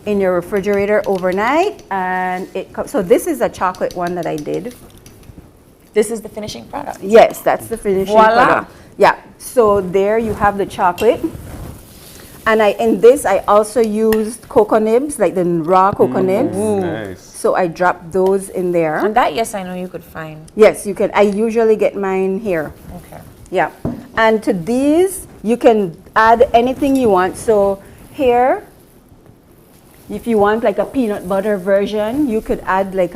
in your refrigerator overnight, and it comes. So this is a chocolate one that I did. This is the finishing product. Yes, that's the finishing Voila. product. Yeah. So there you have the chocolate. And in this, I also used cocoa nibs, like the raw cocoa nibs. Nice. So I dropped those in there. And that, yes, I know you could find. Yes, you can. I usually get mine here. Okay. Yeah. And to these, you can add anything you want. So here, if you want like a peanut butter version, you could add like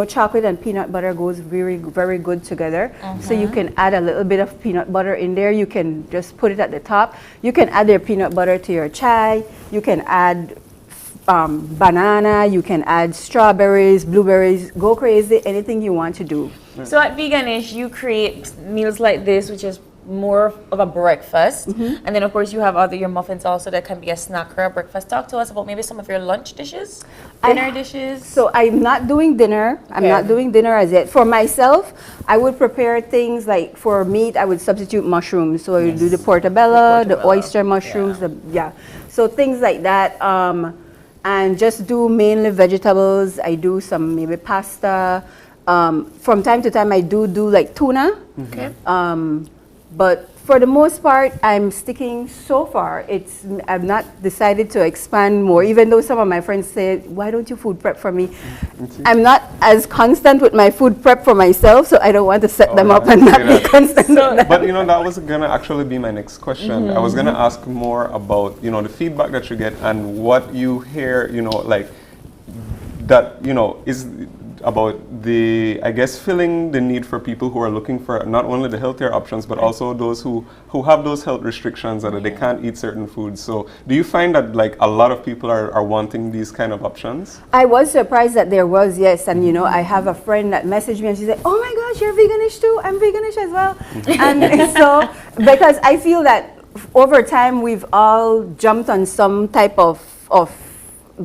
chocolate and peanut butter goes very, very good together. So you can add a little bit of peanut butter in there. You can just put it at the top. You can add your peanut butter to your chai. You can add banana. You can add strawberries, blueberries. Go crazy, anything you want to do. So at Veganish, you create meals like this, which is more of a breakfast. And then, of course, you have your muffins also that can be a snack or a breakfast. Talk to us about maybe some of your lunch dishes, dinner dishes. So I'm not doing dinner. I'm not doing dinner as yet. For myself, I would prepare things like for meat, I would substitute mushrooms. So I would do the portobello, the oyster mushrooms, So things like that. And just do mainly vegetables. I do some maybe pasta. From time to time, I do like tuna. Okay. But for the most part, I'm sticking so far. I've not decided to expand more, even though some of my friends say, why don't you food prep for me? I'm not as constant with my food prep for myself, so I don't want to set them up and not be constant with them. But that was gonna actually be my next question. I was gonna ask more about the feedback that you get and what you hear, like that is. about the, I guess, filling the need for people who are looking for not only the healthier options, but also those who have those health restrictions that they can't eat certain foods. So do you find that like a lot of people are wanting these kind of options? I was surprised that there was, yes. And, you know, I have a friend that messaged me and she said, oh my gosh, you're veganish too? I'm veganish as well. And so, because I feel that over time we've all jumped on some type of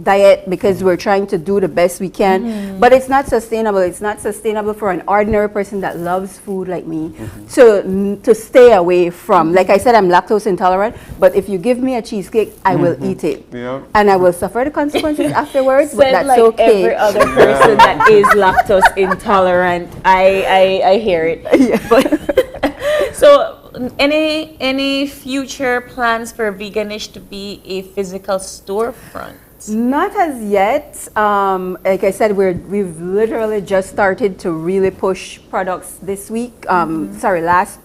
diet because we're trying to do the best we can, but it's not sustainable. It's not sustainable for an ordinary person that loves food like me to stay away from. Like I said, I'm lactose intolerant, but if you give me a cheesecake, I will eat it, and I will suffer the consequences afterwards. But that's like okay. Every other person that is lactose intolerant, I hear it. But so. Any future plans for Veganish to be a physical storefront? Not as yet. Like I said, we've literally just started to really push products this week. Last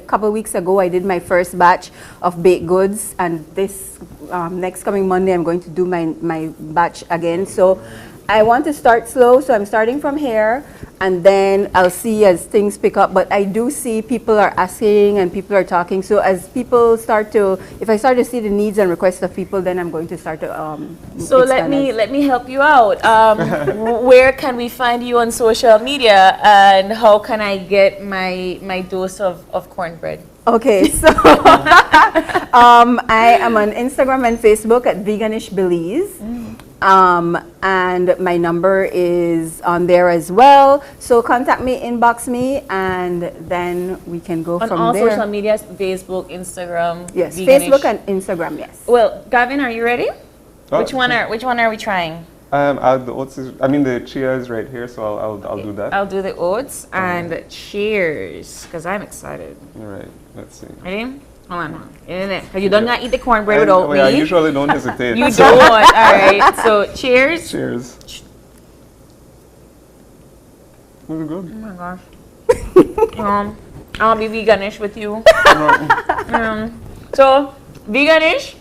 couple weeks ago, I did my first batch of baked goods, and this next coming Monday, I'm going to do my batch again. So I want to start slow, so I'm starting from here, and then I'll see as things pick up. But I do see people are asking and people are talking. So as people if I start to see the needs and requests of people, then I'm going to start to So let me help you out. Where can we find you on social media, and how can I get my dose of cornbread? Okay, so I am on Instagram and Facebook at Veganish Belize. And my number is on there as well. So contact me, inbox me, and then we can go from there. On all social medias, Facebook, Instagram. Yes, Veganish. Facebook and Instagram. Yes. Well, Gavin, are you ready? Which one are we trying? The oats the chia is right here, so I'll do that. I'll do the oats and cheers, because I'm excited. All right, let's see. Ready? Hold on. Because you don't not eat the cornbread without me. I usually don't hesitate. You don't. All right. So cheers. Cheers. Really good. Oh my gosh. I'll be veganish with you. So Veganish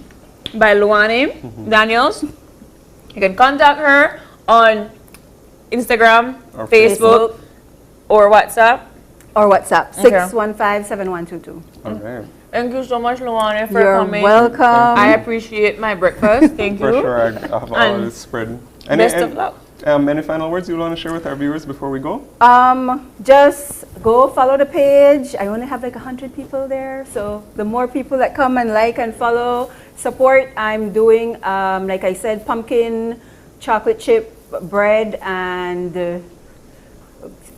by Luane Daniels. You can contact her on Instagram, or Facebook, or WhatsApp. Or WhatsApp, 615-7122. All right. Thank you so much, Luane, for coming. You're welcome. I appreciate my breakfast. Thank you. For sure, I have all this spread. Best of luck. Any final words you want to share with our viewers before we go? Just go follow the page. I only have like 100 people there, so the more people that come and like and follow, support. I'm doing, like I said, pumpkin chocolate chip bread and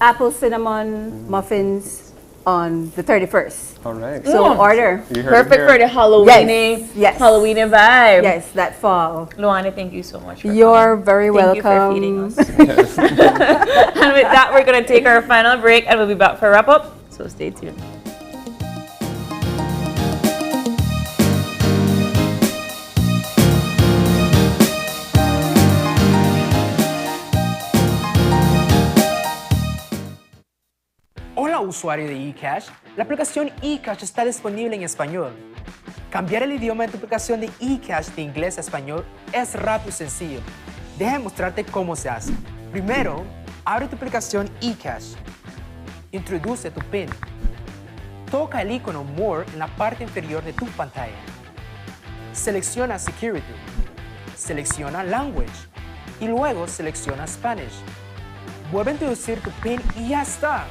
apple cinnamon muffins on the 31st. All right. So order. Perfect for the Halloween, Halloween vibe. Yes, that fall. Luane, thank you so much. You're very welcome. Thank you for feeding us. And with that, we're going to take our final break, and we'll be back for a wrap up. So stay tuned. Hola usuario de eCash, la aplicación eCash está disponible en español. Cambiar el idioma de tu aplicación de eCash de inglés a español es rápido y sencillo. Déjame mostrarte cómo se hace. Primero, abre tu aplicación eCash. Introduce tu PIN. Toca el icono More en la parte inferior de tu pantalla. Selecciona Security. Selecciona Language. Y luego selecciona Spanish. Vuelve a introducir tu PIN y ya está.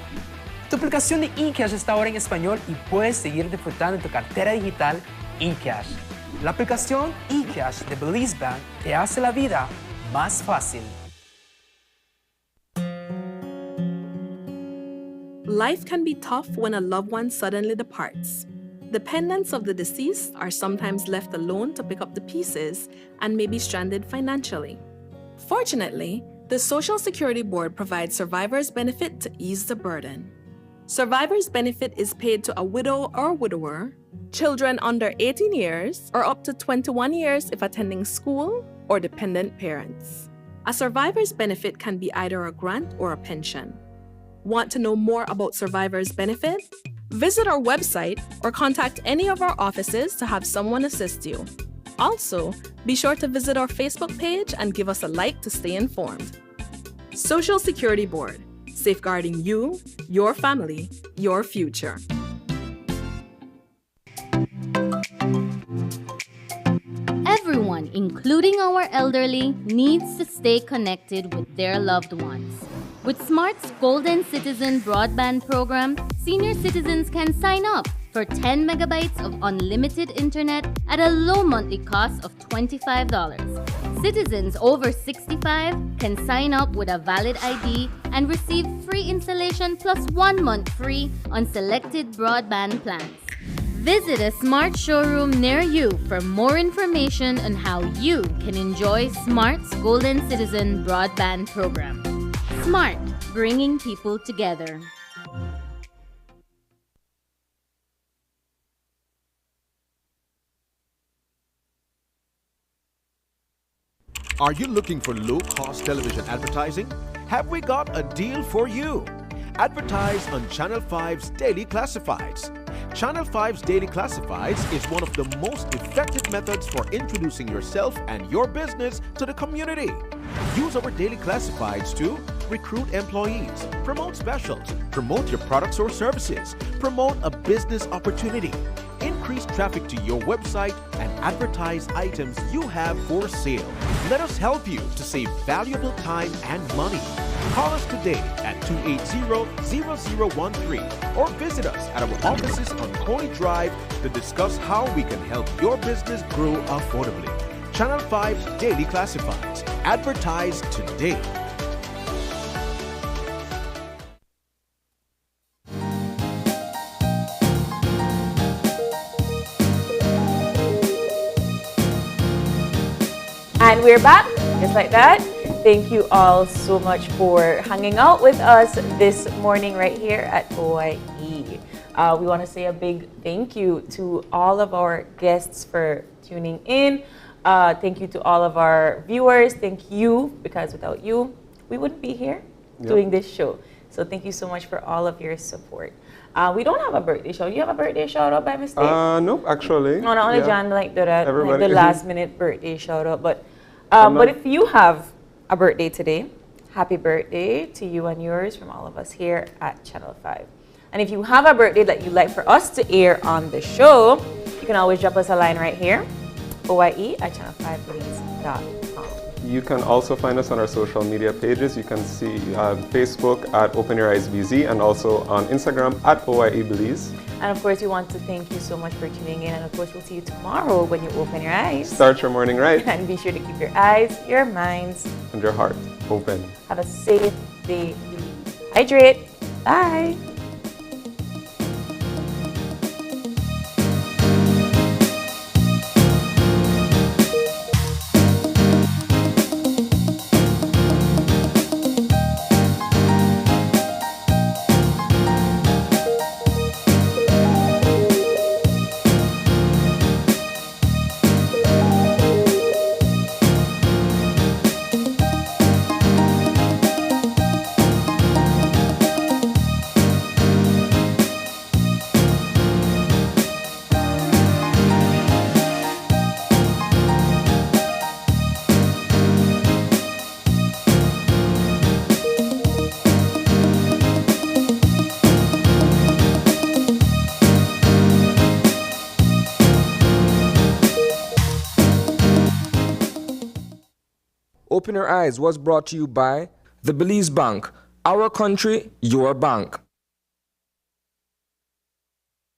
Tu aplicación de eCash está ahora en español y puedes seguir disfrutando de tu cartera digital eCash. La aplicación eCash de Belize Bank te hace la vida más fácil. Life can be tough when a loved one suddenly departs. Dependents of the deceased are sometimes left alone to pick up the pieces and may be stranded financially. Fortunately, the Social Security Board provides survivor's benefit to ease the burden. Survivor's benefit is paid to a widow or widower, children under 18 years, or up to 21 years if attending school, or dependent parents. A survivor's benefit can be either a grant or a pension. Want to know more about survivor's benefit? Visit our website or contact any of our offices to have someone assist you. Also, be sure to visit our Facebook page and give us a like to stay informed. Social Security Board, safeguarding you, your family, your future. Everyone, including our elderly, needs to stay connected with their loved ones. With Smart's Golden Citizen broadband program, senior citizens can sign up for 10 megabytes of unlimited internet at a low monthly cost of $25. Citizens over 65 can sign up with a valid ID and receive free installation plus 1 month free on selected broadband plans. Visit a Smart showroom near you for more information on how you can enjoy Smart's Golden Citizen broadband program. Smart, bringing people together. Are you looking for low-cost television advertising? Have we got a deal for you? Advertise on Channel 5's Daily Classifieds. Channel 5's Daily Classifieds is one of the most effective methods for introducing yourself and your business to the community. Use our Daily Classifieds to recruit employees, promote specials, promote your products or services, promote a business opportunity, increase traffic to your website, and advertise items you have for sale. Let us help you to save valuable time and money. Call us today at 280-0013 or visit us at our offices on Coney Drive to discuss how we can help your business grow affordably. Channel 5 Daily Classifieds. Advertise today. And we're back, just like that. Thank you all so much for hanging out with us this morning right here at OIE. We want to say a big thank you to all of our guests for tuning in. Thank you to all of our viewers. Thank you, because without you, we wouldn't be here doing this show. So thank you so much for all of your support. We don't have a birthday show. You have a birthday shout out by mistake? Nope, actually. No, not only John like the last minute birthday shout out, but if you have a birthday today, happy birthday to you and yours from all of us here at Channel 5. And if you have a birthday that you'd like for us to air on the show, you can always drop us a line right here, oie@channel5belize.com. You can also find us on our social media pages. You can see Facebook at Open Your Eyes BZ and also on Instagram at OIE Belize. And of course, we want to thank you so much for tuning in. And of course, we'll see you tomorrow when you open your eyes. Start your morning right. And be sure to keep your eyes, your minds, and your heart open. Have a safe day. Hydrate. Bye. Open Your Eyes was brought to you by the Belize Bank, our country, your bank.